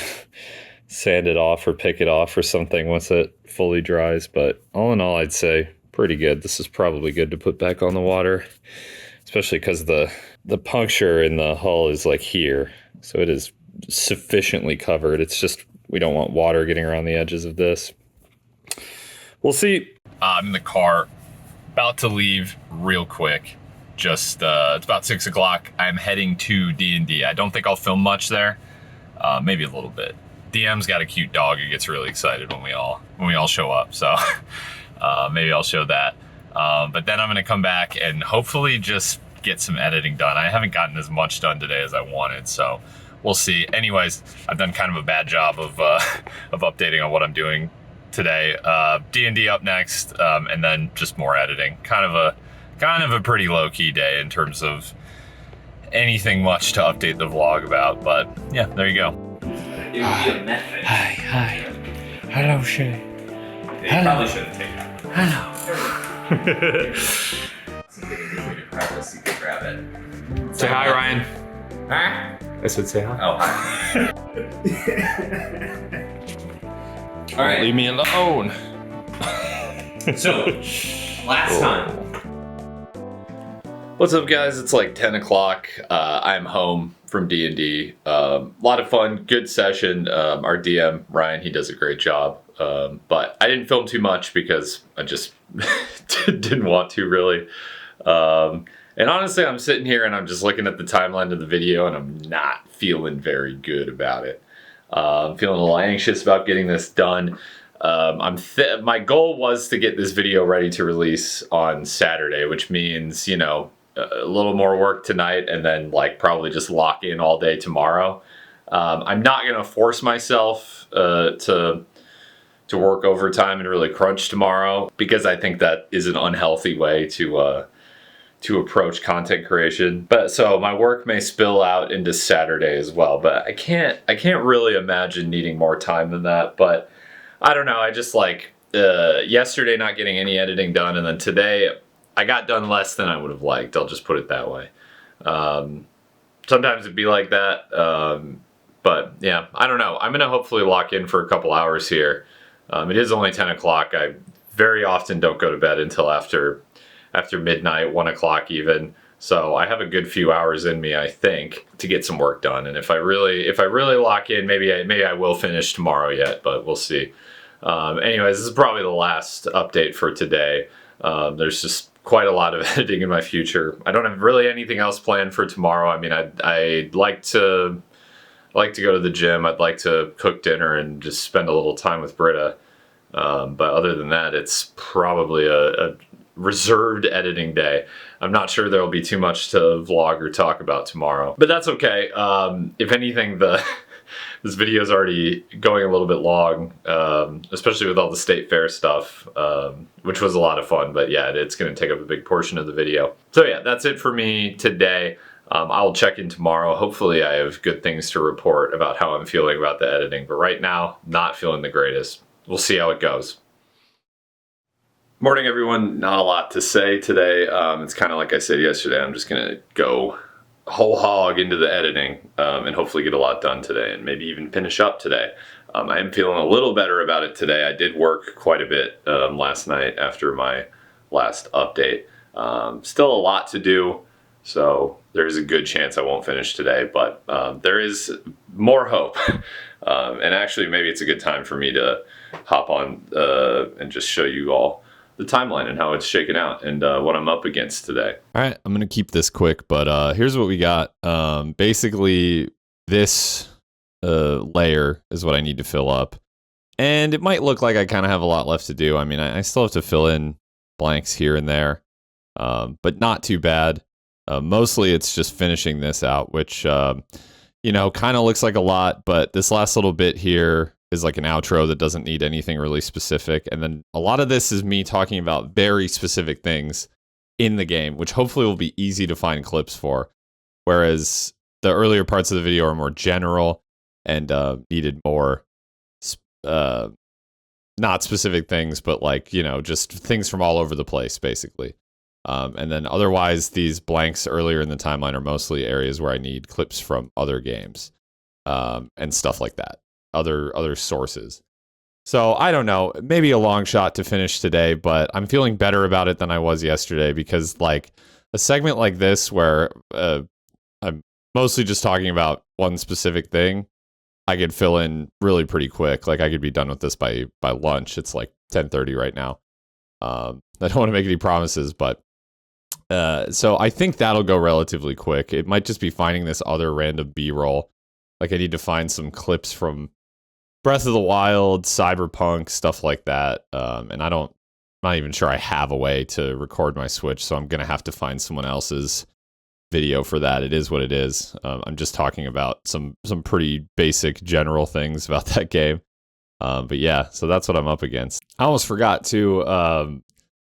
sand it off or pick it off or something once it fully dries. But all in all, I'd say pretty good. This is probably good to put back on the water, especially because the puncture in the hull is like here. So it is sufficiently covered. It's just, we don't want water getting around the edges of this. We'll see. I'm in the car, about to leave real quick. Just, it's about 6 o'clock. I'm heading to D&D. I don't think I'll film much there. Maybe a little bit. DM's got a cute dog who gets really excited when we all show up. So maybe I'll show that. But then I'm gonna come back and hopefully just get some editing done. I haven't gotten as much done today as I wanted, so we'll see. Anyways, I've done kind of a bad job of updating on what I'm doing today. D&D up next, and then just more editing. Kind of a pretty low-key day in terms of anything much to update the vlog about, but yeah, there you go. It would be a method. Hi. Hello, Shay. You probably shouldn't take that. Hello. Something a good way to practice, you could grab it. Say hi, Ryan. Huh? I said say hi. Oh, hi. All right. Leave me alone. So, last time. What's up, guys? It's like 10 o'clock. I'm home from D&D. A lot of fun, good session. Our DM, Ryan, he does a great job. But I didn't film too much because I just didn't want to, really. And honestly, I'm sitting here and I'm just looking at the timeline of the video and I'm not feeling very good about it. I'm feeling a little anxious about getting this done. My goal was to get this video ready to release on Saturday, which means, you know, a little more work tonight and then like probably just lock in all day tomorrow. I'm not going to force myself to work overtime and really crunch tomorrow because I think that is an unhealthy way to approach content creation. But so my work may spill out into Saturday as well, but I can't really imagine needing more time than that. But I don't know. I just like yesterday not getting any editing done, and then today I got done less than I would have liked. I'll just put it that way. Sometimes it'd be like that. But yeah, I don't know. I'm gonna hopefully lock in for a couple hours here. It is only 10 o'clock. I very often don't go to bed until after midnight, 1 o'clock even. So I have a good few hours in me, I think, to get some work done. And if I really lock in, maybe I will finish tomorrow yet, but we'll see. Anyways, this is probably the last update for today. There's just quite a lot of editing in my future. I don't have really anything else planned for tomorrow. I mean, I'd like to go to the gym. I'd like to cook dinner and just spend a little time with Britta. But other than that, it's probably a reserved editing day. I'm not sure there'll be too much to vlog or talk about tomorrow, but that's okay. If anything, this video is already going a little bit long, especially with all the state fair stuff, which was a lot of fun, but yeah, it's going to take up a big portion of the video. So yeah, that's it for me today. I'll check in tomorrow. Hopefully I have good things to report about how I'm feeling about the editing, but right now, not feeling the greatest. We'll see how it goes. Morning, everyone. Not a lot to say today. It's kind of like I said yesterday. I'm just going to go whole hog into the editing and hopefully get a lot done today and maybe even finish up today. I am feeling a little better about it today. I did work quite a bit last night after my last update. Still a lot to do, so there's a good chance I won't finish today, but there is more hope. And actually, maybe it's a good time for me to hop on and just show you all the timeline and how it's shaken out and what I'm up against today. All right, I'm gonna keep this quick, but here's what we got. Basically, this layer is what I need to fill up, and it might look like I kind of have a lot left to do. I mean, I still have to fill in blanks here and there, but not too bad. Mostly, it's just finishing this out, which you know, kind of looks like a lot, but this last little bit here is like an outro that doesn't need anything really specific. And then a lot of this is me talking about very specific things in the game, which hopefully will be easy to find clips for. Whereas the earlier parts of the video are more general and needed more, not specific things, but like, you know, just things from all over the place, basically. And then otherwise, these blanks earlier in the timeline are mostly areas where I need clips from other games and stuff like that. Other sources. So I don't know, maybe a long shot to finish today, but I'm feeling better about it than I was yesterday because like a segment like this where I'm mostly just talking about one specific thing, I could fill in really pretty quick. Like I could be done with this by lunch. It's like 10:30 right now. I don't want to make any promises, but so I think that'll go relatively quick. It might just be finding this other random B-roll. Like I need to find some clips from Breath of the Wild, Cyberpunk, stuff like that. And I'm not even sure I have a way to record my Switch, so I'm going to have to find someone else's video for that. It is what it is. I'm just talking about some pretty basic general things about that game. But yeah, so that's what I'm up against. I almost forgot to,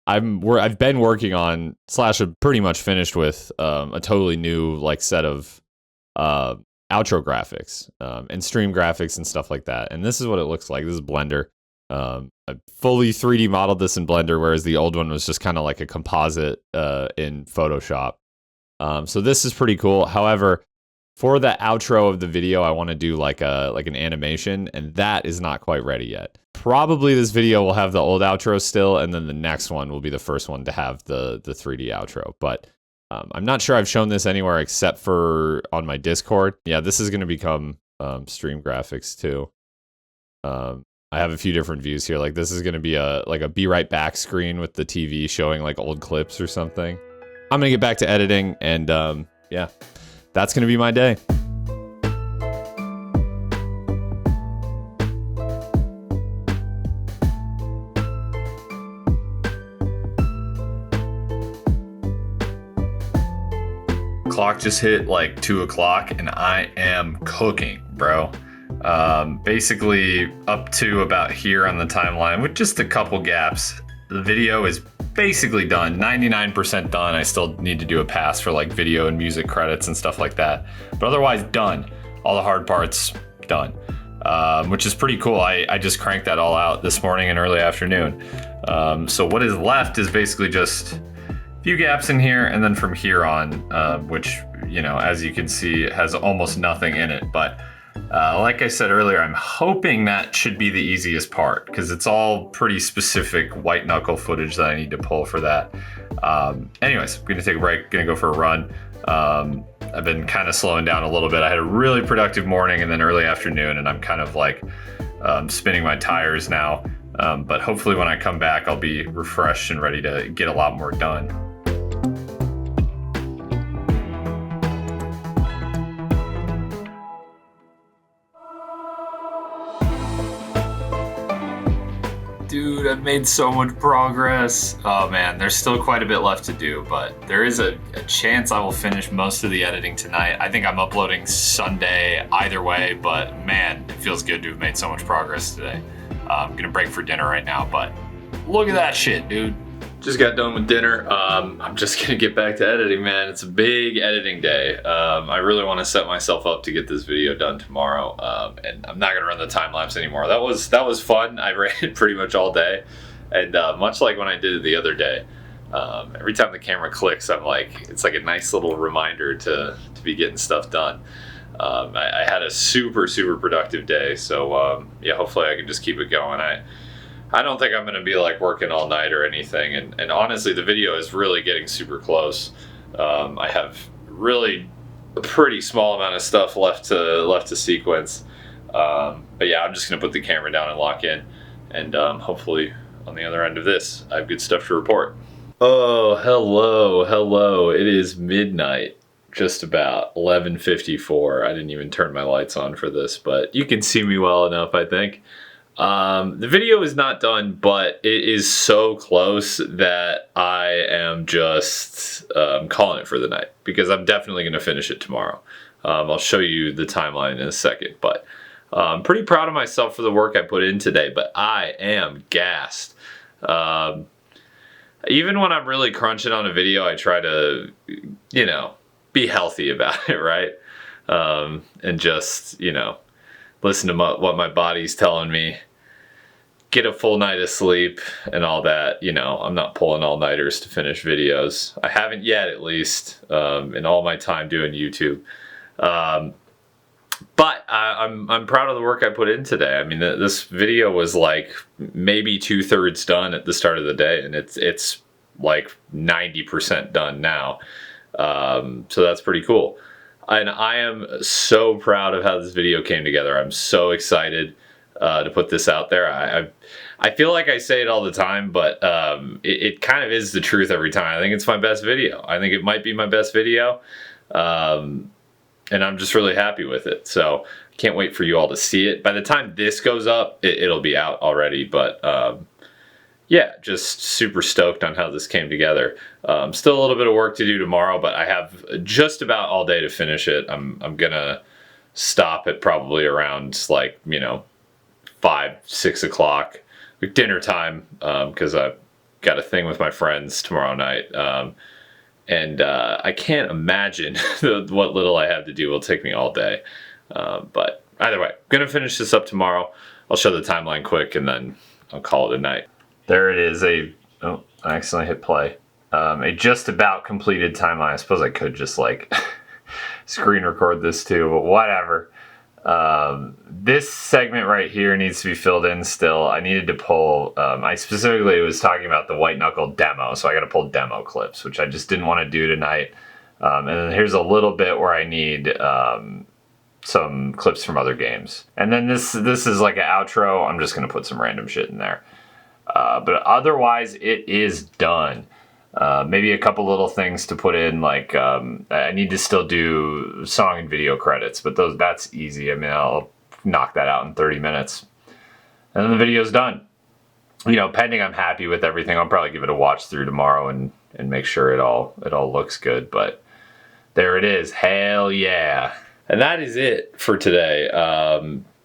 I've been working on / have pretty much finished with a totally new like set of outro graphics and stream graphics and stuff like that. And this is what it looks like. This is Blender. I fully 3D modeled this in Blender, whereas the old one was just kind of like a composite in Photoshop. So this is pretty cool. However, for the outro of the video, I want to do like an animation, and that is not quite ready yet. Probably this video will have the old outro still, and then the next one will be the first one to have the 3D outro. But I'm not sure I've shown this anywhere except for on my Discord. Yeah, this is going to become stream graphics too. I have a few different views here. Like this is going to be a be right back screen with the TV showing like old clips or something. I'm going to get back to editing, and yeah, that's going to be my day. Clock just hit like 2 o'clock and I am cooking, bro. Basically up to about here on the timeline with just a couple gaps. The video is basically done, 99% done. I still need to do a pass for like video and music credits and stuff like that. But otherwise done. All the hard parts done, which is pretty cool. I just cranked that all out this morning and early afternoon. So what is left is basically just few gaps in here, and then from here on, which, you know, as you can see, it has almost nothing in it. But like I said earlier, I'm hoping that should be the easiest part because it's all pretty specific white knuckle footage that I need to pull for that. Anyways, I'm gonna take a break, gonna go for a run. I've been kind of slowing down a little bit. I had a really productive morning and then early afternoon, and I'm kind of like spinning my tires now. But hopefully when I come back, I'll be refreshed and ready to get a lot more done. Dude, I've made so much progress. Oh man, there's still quite a bit left to do, but there is a chance I will finish most of the editing tonight. I think I'm uploading Sunday either way, but man, it feels good to have made so much progress today. I'm gonna break for dinner right now, but look at that shit, dude. Just got done with dinner. I'm just gonna get back to editing, man. It's a big editing day. I really want to set myself up to get this video done tomorrow, and I'm not gonna run the time lapse anymore. That was fun. I ran it pretty much all day, and much like when I did it the other day, every time the camera clicks, I'm like, it's like a nice little reminder to be getting stuff done. I had a super productive day, so yeah, hopefully I can just keep it going. I don't think I'm gonna be like working all night or anything, and honestly the video is really getting super close. I have really a pretty small amount of stuff left to sequence, but yeah, I'm just gonna put the camera down and lock in, and hopefully on the other end of this I have good stuff to report. Oh, hello, it is midnight, just about 11:54. I didn't even turn my lights on for this, but you can see me well enough, I think. The video is not done, but it is so close that I am just calling it for the night, because I'm definitely going to finish it tomorrow. I'll show you the timeline in a second, but I'm pretty proud of myself for the work I put in today, but I am gassed. Even when I'm really crunching on a video, I try to, you know, be healthy about it, right? And just, you know, listen to what my body's telling me. Get a full night of sleep and all that. You know, I'm not pulling all-nighters to finish videos. I haven't yet, at least, in all my time doing YouTube. But I'm proud of the work I put in today. I mean, this video was like maybe 2/3 done at the start of the day, and it's like 90% done now. So that's pretty cool. And I am so proud of how this video came together. I'm so excited to put this out there. I feel like I say it all the time, but it kind of is the truth every time. I think it's my best video. I think it might be my best video. And I'm just really happy with it. So can't wait for you all to see it. By the time this goes up, it'll be out already. But yeah, just super stoked on how this came together. Still a little bit of work to do tomorrow, but I have just about all day to finish it. I'm gonna stop at probably around like, you know, 5, 6 o'clock, like dinner time, because I've got a thing with my friends tomorrow night. And I can't imagine what little I have to do will take me all day. But either way, I'm gonna finish this up tomorrow. I'll show the timeline quick and then I'll call it a night. There it is. Oh, I accidentally hit play. A just about completed timeline. I suppose I could just like screen record this too, but whatever. This segment right here needs to be filled in still. I needed to pull, I specifically was talking about the white knuckle demo, so I got to pull demo clips, which I just didn't want to do tonight. And then here's a little bit where I need some clips from other games. And then this is like an outro. I'm just going to put some random shit in there. But otherwise, it is done. Maybe a couple little things to put in, like I need to still do song and video credits, but that's easy. I mean, I'll knock that out in 30 minutes. And then the video's done. You know, pending I'm happy with everything, I'll probably give it a watch through tomorrow and make sure it all looks good. But there it is. Hell yeah. And that is it for today.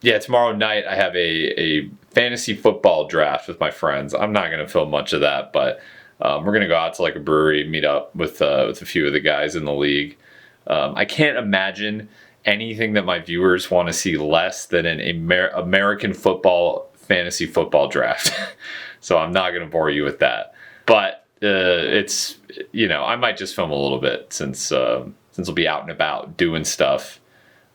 Yeah, tomorrow night I have a fantasy football draft with my friends. I'm not going to film much of that, but we're going to go out to like a brewery, meet up with a few of the guys in the league. I can't imagine anything that my viewers want to see less than an American football fantasy football draft. So I'm not going to bore you with that. But it's, you know, I might just film a little bit since we'll be out and about doing stuff.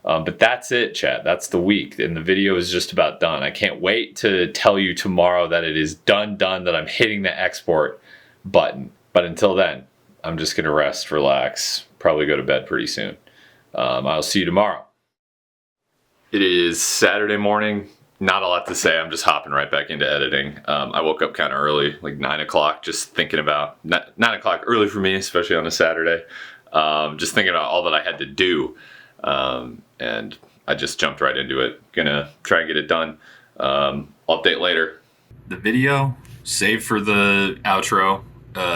But that's it, chat. That's the week. And the video is just about done. I can't wait to tell you tomorrow that it is done, that I'm hitting the export button. But until then, I'm just going to rest, relax, probably go to bed pretty soon. I'll see you tomorrow. It is Saturday morning. Not a lot to say. I'm just hopping right back into editing. I woke up kind of early, like 9 o'clock, just thinking about 9 o'clock early for me, especially on a Saturday. Just thinking about all that I had to do. And I just jumped right into it. Gonna try and get it done. Update later. The video saved for the outro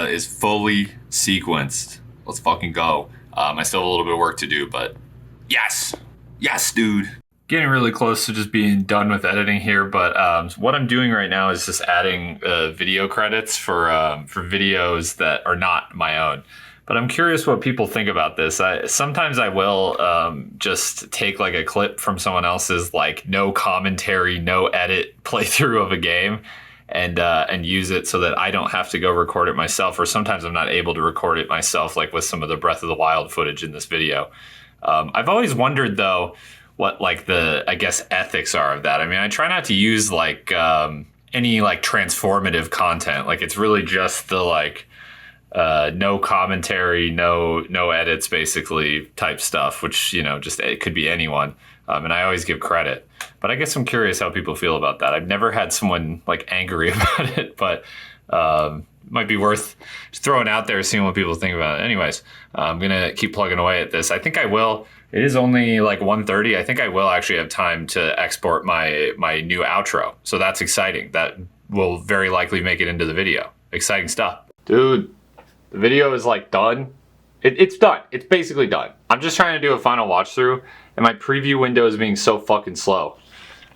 is fully sequenced. Let's fucking go. I still have a little bit of work to do, but yes, dude. Getting really close to just being done with editing here, but what I'm doing right now is just adding video credits for videos that are not my own. But I'm curious what people think about this. Sometimes I will just take like a clip from someone else's like no commentary, no edit playthrough of a game and use it so that I don't have to go record it myself. Or sometimes I'm not able to record it myself, like with some of the Breath of the Wild footage in this video. I've always wondered though what like the, I guess, ethics are of that. I mean, I try not to use like any like transformative content. Like it's really just the like no commentary, no edits, basically type stuff, which, you know, just it could be anyone. And I always give credit, but I guess I'm curious how people feel about that. I've never had someone like angry about it, but might be worth just throwing out there, seeing what people think about it. Anyways, I'm gonna keep plugging away at this. I think I will. It is only like 1:30. I think I will actually have time to export my new outro. So that's exciting. That will very likely make it into the video. Exciting stuff. Dude, the video is like done. It's done. It's basically done. I'm just trying to do a final watch through and my preview window is being so fucking slow.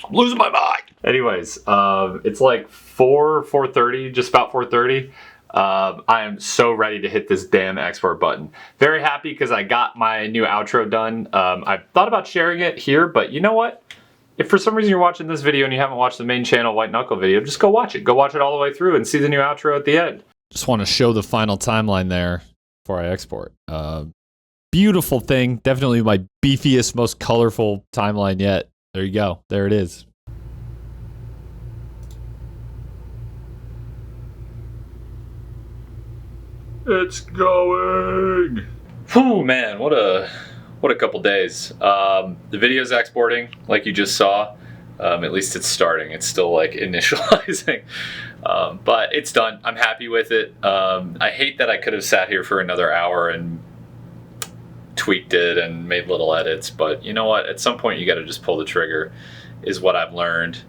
I'm losing my mind. Anyways, it's like 4:30, just about 4:30. I am so ready to hit this damn export button. Very happy because I got my new outro done. I thought about sharing it here, but you know what? If for some reason you're watching this video and you haven't watched the main channel White Knuckle video, just go watch it. Go watch it all the way through and see the new outro at the end. Just want to show the final timeline there before I export. Beautiful thing. Definitely my beefiest, most colorful timeline yet. There you go. There it is. It's going. Whew, man, what a couple days. The video's exporting, like you just saw. At least it's starting. It's still like initializing, but it's done. I'm happy with it. I hate that I could have sat here for another hour and tweaked it and made little edits, but you know what? At some point, you got to just pull the trigger. Is what I've learned.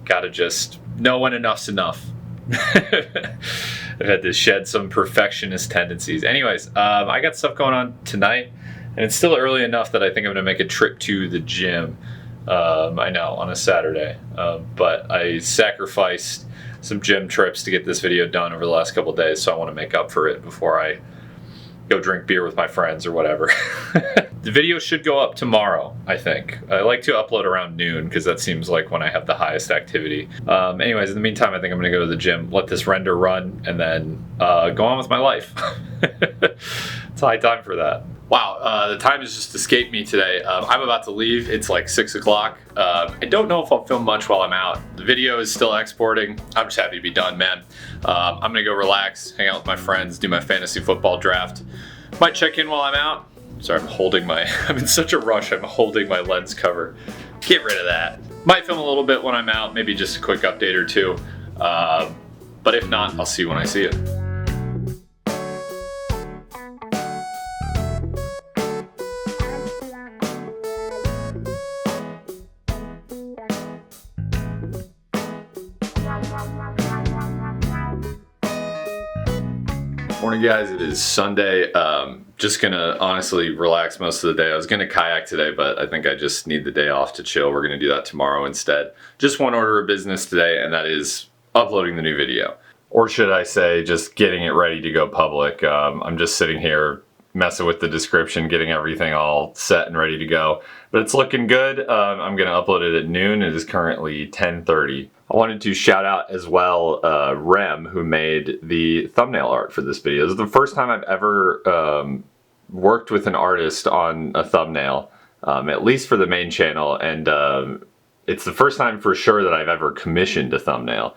Got to just know when enough's enough. I've had to shed some perfectionist tendencies. Anyways, I got stuff going on tonight, and it's still early enough that I think I'm going to make a trip to the gym. I know, on a Saturday. But I sacrificed some gym trips to get this video done over the last couple days, so I want to make up for it before I go drink beer with my friends or whatever. The video should go up tomorrow, I think. I like to upload around noon because that seems like when I have the highest activity. Anyways, in the meantime, I think I'm going to go to the gym, let this render run, and then go on with my life. It's high time for that. Wow, the time has just escaped me today. I'm about to leave. It's like 6 o'clock. I don't know if I'll film much while I'm out. The video is still exporting. I'm just happy to be done, man. I'm gonna go relax, hang out with my friends, do my fantasy football draft. Might check in while I'm out. Sorry, I'm in such a rush, I'm holding my lens cover. Get rid of that. Might film a little bit when I'm out, maybe just a quick update or two. But if not, I'll see you when I see you. Morning guys, it is Sunday. Just gonna honestly relax most of the day. I was gonna kayak today, but I think I just need the day off to chill. We're gonna do that tomorrow instead. Just one order of business today, and that is uploading the new video. Or should I say, just getting it ready to go public. I'm just sitting here messing with the description, getting everything all set and ready to go. But it's looking good. I'm gonna upload it at noon. It is currently 10:30. I wanted to shout out as well Rem, who made the thumbnail art for this video. This is the first time I've ever worked with an artist on a thumbnail, at least for the main channel, and it's the first time for sure that I've ever commissioned a thumbnail.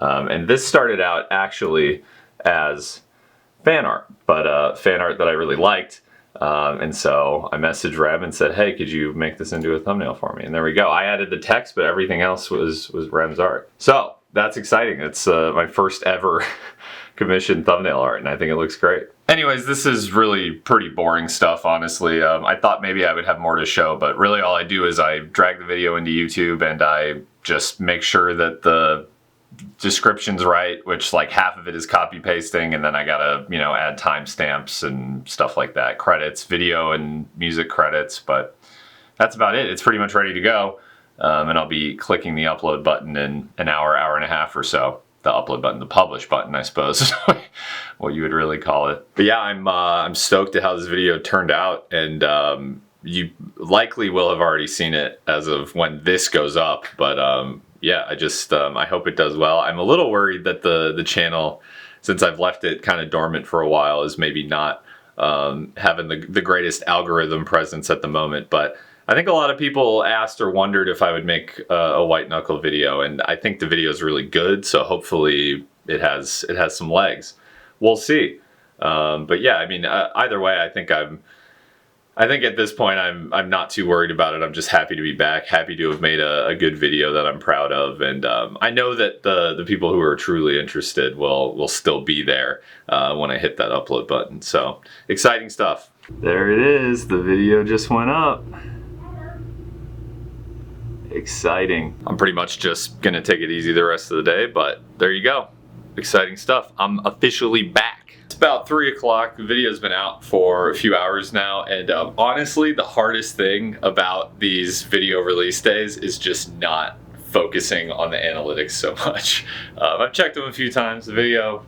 And this started out actually as fan art, but fan art that I really liked. And so I messaged Rem and said, hey, could you make this into a thumbnail for me? And there we go. I added the text, but everything else was Rem's art. So that's exciting. It's my first ever commissioned thumbnail art, and I think it looks great. Anyways, this is really pretty boring stuff, honestly. I thought maybe I would have more to show, but really all I do is I drag the video into YouTube and I just make sure that the description's right, which like half of it is copy pasting, and then I gotta, you know, add timestamps and stuff like that, credits, video and music credits, but that's about it. It's pretty much ready to go, and I'll be clicking the upload button in an hour, hour and a half or so. The upload button, the publish button, I suppose, what you would really call it. But yeah, I'm stoked at how this video turned out, and you likely will have already seen it as of when this goes up, but yeah, I hope it does well. I'm a little worried that the channel, since I've left it kind of dormant for a while, is maybe not having the greatest algorithm presence at the moment, but I think a lot of people asked or wondered if I would make a White Knuckle video, and I think the video is really good, so hopefully it has some legs. We'll see. But yeah, I mean, either way, I think at this point I'm not too worried about it. I'm just happy to be back, happy to have made a good video that I'm proud of, and I know that the people who are truly interested will still be there when I hit that upload button. So exciting stuff. There it is. The video just went up. Exciting. I'm pretty much just gonna take it easy the rest of the day, but there you go. Exciting stuff. I'm officially back. It's about 3 o'clock. The video's been out for a few hours now, and honestly, the hardest thing about these video release days is just not focusing on the analytics so much. I've checked them a few times. The video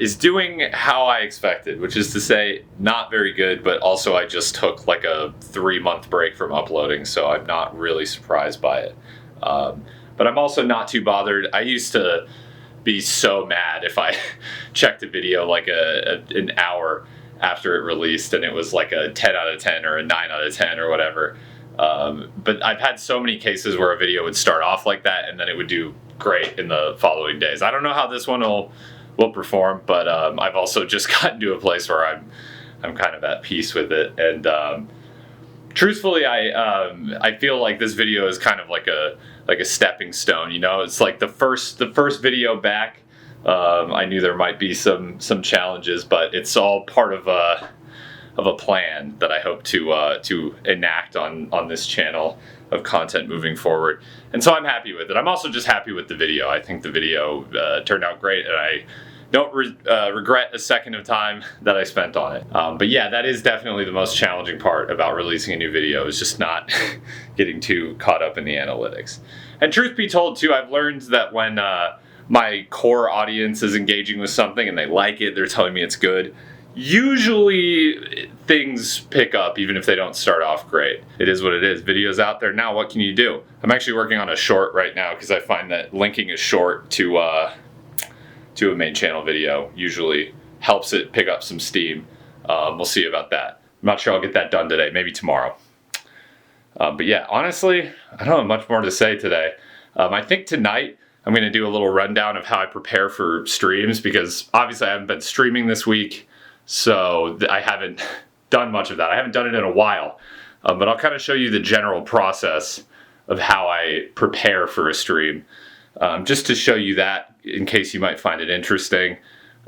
is doing how I expected, which is to say not very good, but also I just took like a 3-month break from uploading, so I'm not really surprised by it. But I'm also not too bothered. I used to be so mad if I checked a video like an hour after it released and it was like a 10 out of 10 or a 9 out of 10 or whatever. But I've had so many cases where a video would start off like that and then it would do great in the following days. I don't know how this one will perform, but I've also just gotten to a place where I'm kind of at peace with it. And truthfully, I feel like this video is kind of like a stepping stone. You know, it's like the first video back. I knew there might be some challenges, but it's all part of a plan that I hope to enact on this channel of content moving forward. And so I'm happy with it. I'm also just happy with the video. I think the video turned out great, and I don't regret a second of time that I spent on it. But yeah, that is definitely the most challenging part about releasing a new video, is just not getting too caught up in the analytics. And truth be told too, I've learned that when my core audience is engaging with something and they like it, they're telling me it's good, usually things pick up even if they don't start off great. It is what it is. Video's out there now, what can you do? I'm actually working on a short right now because I find that linking a short to a main channel video usually helps it pick up some steam. We'll see about that. I'm not sure I'll get that done today, maybe tomorrow. But yeah, honestly, I don't have much more to say today. I think tonight I'm going to do a little rundown of how I prepare for streams, because obviously I haven't been streaming this week, so I haven't done much of that. I haven't done it in a while, but I'll kind of show you the general process of how I prepare for a stream, just to show you that in case you might find it interesting.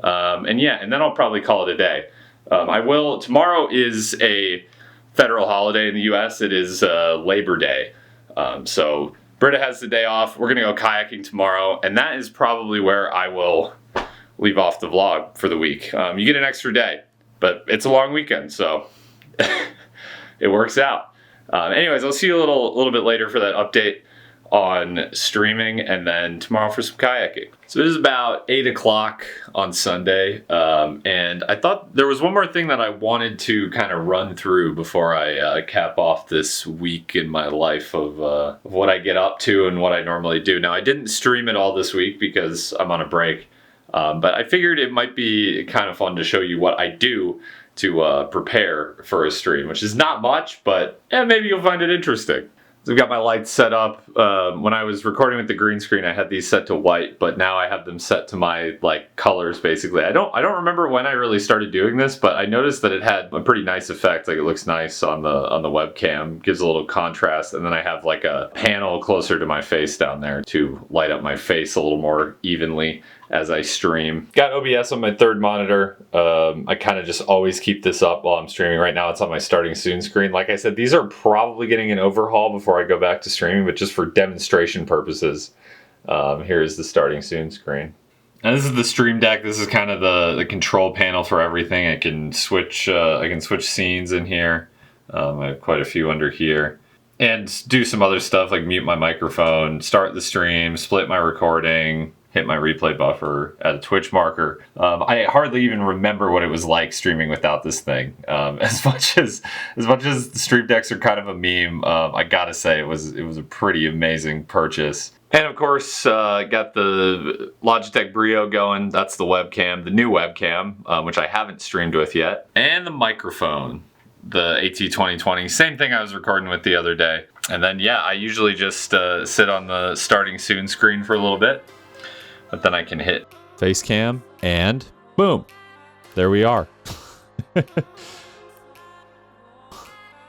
And yeah, and then I'll probably call it a day. Tomorrow is a federal holiday in the US. It is Labor Day. So Britta has the day off. We're gonna go kayaking tomorrow, and that is probably where I will leave off the vlog for the week. You get an extra day, but it's a long weekend, so it works out. Anyways, I'll see you a little bit later for that update on streaming, and then tomorrow for some kayaking. So it is about 8 o'clock on Sunday, and I thought there was one more thing that I wanted to kind of run through before I cap off this week in my life of what I get up to and what I normally do. Now, I didn't stream at all this week because I'm on a break, but I figured it might be kind of fun to show you what I do to prepare for a stream, which is not much, but yeah, maybe you'll find it interesting. So I've got my lights set up. When I was recording with the green screen, I had these set to white, but now I have them set to my colors basically. I don't remember when I really started doing this, but I noticed that it had a pretty nice effect. Like, it looks nice on the webcam, gives a little contrast, and then I have like a panel closer to my face down there to light up my face a little more evenly as I stream. Got OBS on my third monitor. I kind of just always keep this up while I'm streaming. Right now it's on my starting soon screen. Like I said, these are probably getting an overhaul before I go back to streaming, but just for demonstration purposes, here's the starting soon screen. And this is the stream deck. This is kind of the control panel for everything. I can switch scenes in here. I have quite a few under here. And do some other stuff like mute my microphone, start the stream, split my recording, hit my replay buffer, add a Twitch marker. I hardly even remember what it was like streaming without this thing. As much as the stream decks are kind of a meme, I gotta say it was a pretty amazing purchase. And of course, got the Logitech Brio going. That's the webcam, the new webcam, which I haven't streamed with yet, and the microphone, the AT2020, same thing I was recording with the other day. And then yeah, I usually just sit on the starting soon screen for a little bit, but then I can hit face cam and boom, there we are.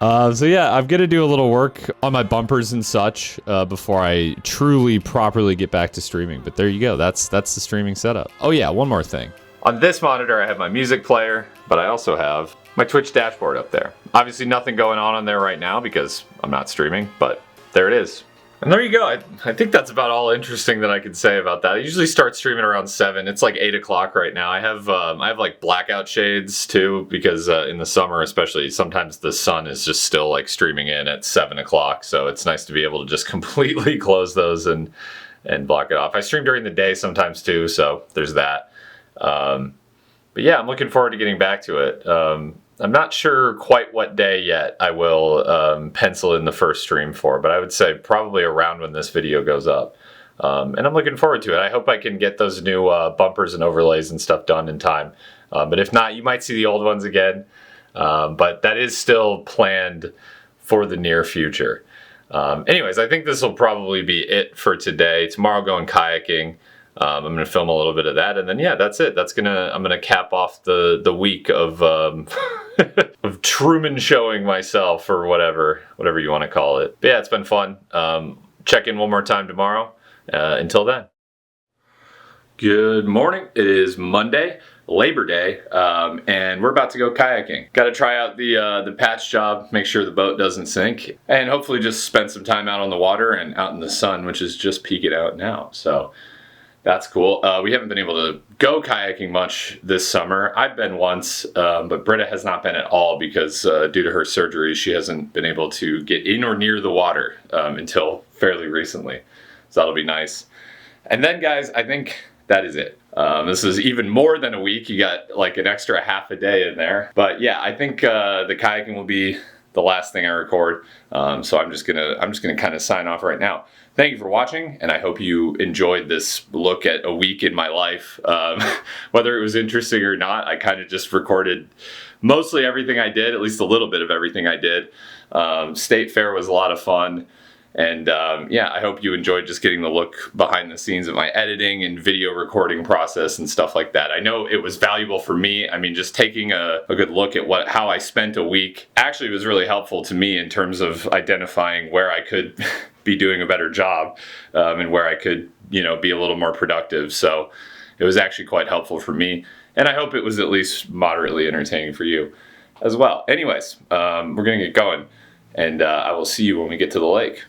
So yeah, I'm gonna do a little work on my bumpers and such before I truly properly get back to streaming. But there you go, that's the streaming setup. Oh yeah, one more thing. On this monitor I have my music player, but I also have my Twitch dashboard up there. Obviously nothing going on there right now because I'm not streaming, but there it is. And there you go. I think that's about all interesting that I can say about that. I usually start streaming around 7. It's like 8 o'clock right now. I have like blackout shades too, because in the summer especially, sometimes the sun is just still like streaming in at 7 o'clock. So it's nice to be able to just completely close those and block it off. I stream during the day sometimes too, so there's that. But yeah, I'm looking forward to getting back to it. I'm not sure quite what day yet I will pencil in the first stream for, but I would say probably around when this video goes up. And I'm looking forward to it. I hope I can get those new bumpers and overlays and stuff done in time. But if not, you might see the old ones again. But that is still planned for the near future. Anyways, I think this will probably be it for today. Tomorrow going kayaking. I'm gonna film a little bit of that, and then yeah, that's it. I'm gonna cap off the week of of Truman showing myself, or whatever you want to call it. But yeah, it's been fun. Check in one more time tomorrow. Until then. Good morning. It is Monday, Labor Day, and we're about to go kayaking. Got to try out the patch job, make sure the boat doesn't sink, and hopefully just spend some time out on the water and out in the sun, which is just peeking out now. So that's cool. We haven't been able to go kayaking much this summer. I've been once, but Britta has not been at all because due to her surgery, she hasn't been able to get in or near the water until fairly recently. So that'll be nice. And then guys, I think that is it. This is even more than a week. You got like an extra half a day in there. But yeah, I think the kayaking will be the last thing I record. So I'm just gonna kind of sign off right now. Thank you for watching, and I hope you enjoyed this look at a week in my life. Whether it was interesting or not, I kind of just recorded mostly everything I did, at least a little bit of everything I did. State Fair was a lot of fun. And yeah, I hope you enjoyed just getting the look behind the scenes of my editing and video recording process and stuff like that. I know it was valuable for me. I mean, just taking a good look at how I spent a week actually was really helpful to me in terms of identifying where I could be doing a better job and where I could, you know, be a little more productive. So it was actually quite helpful for me. And I hope it was at least moderately entertaining for you as well. Anyways, we're going to get going. And I will see you when we get to the lake.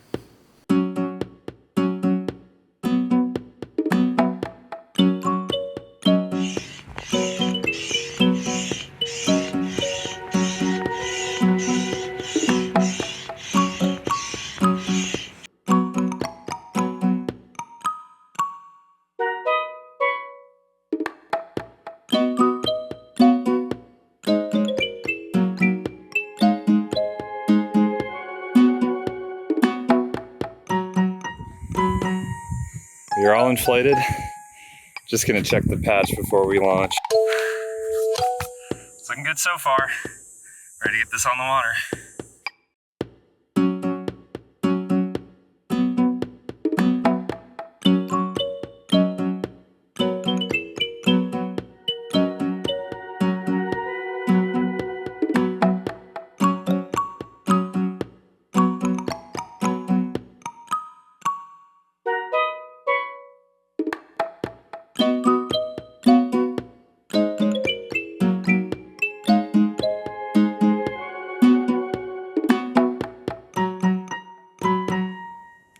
You're all inflated. Just gonna check the patch before we launch. It's looking good so far. Ready to get this on the water.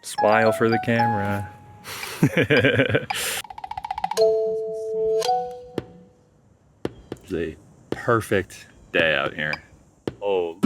Smile for the camera. It's a perfect day out here. Oh.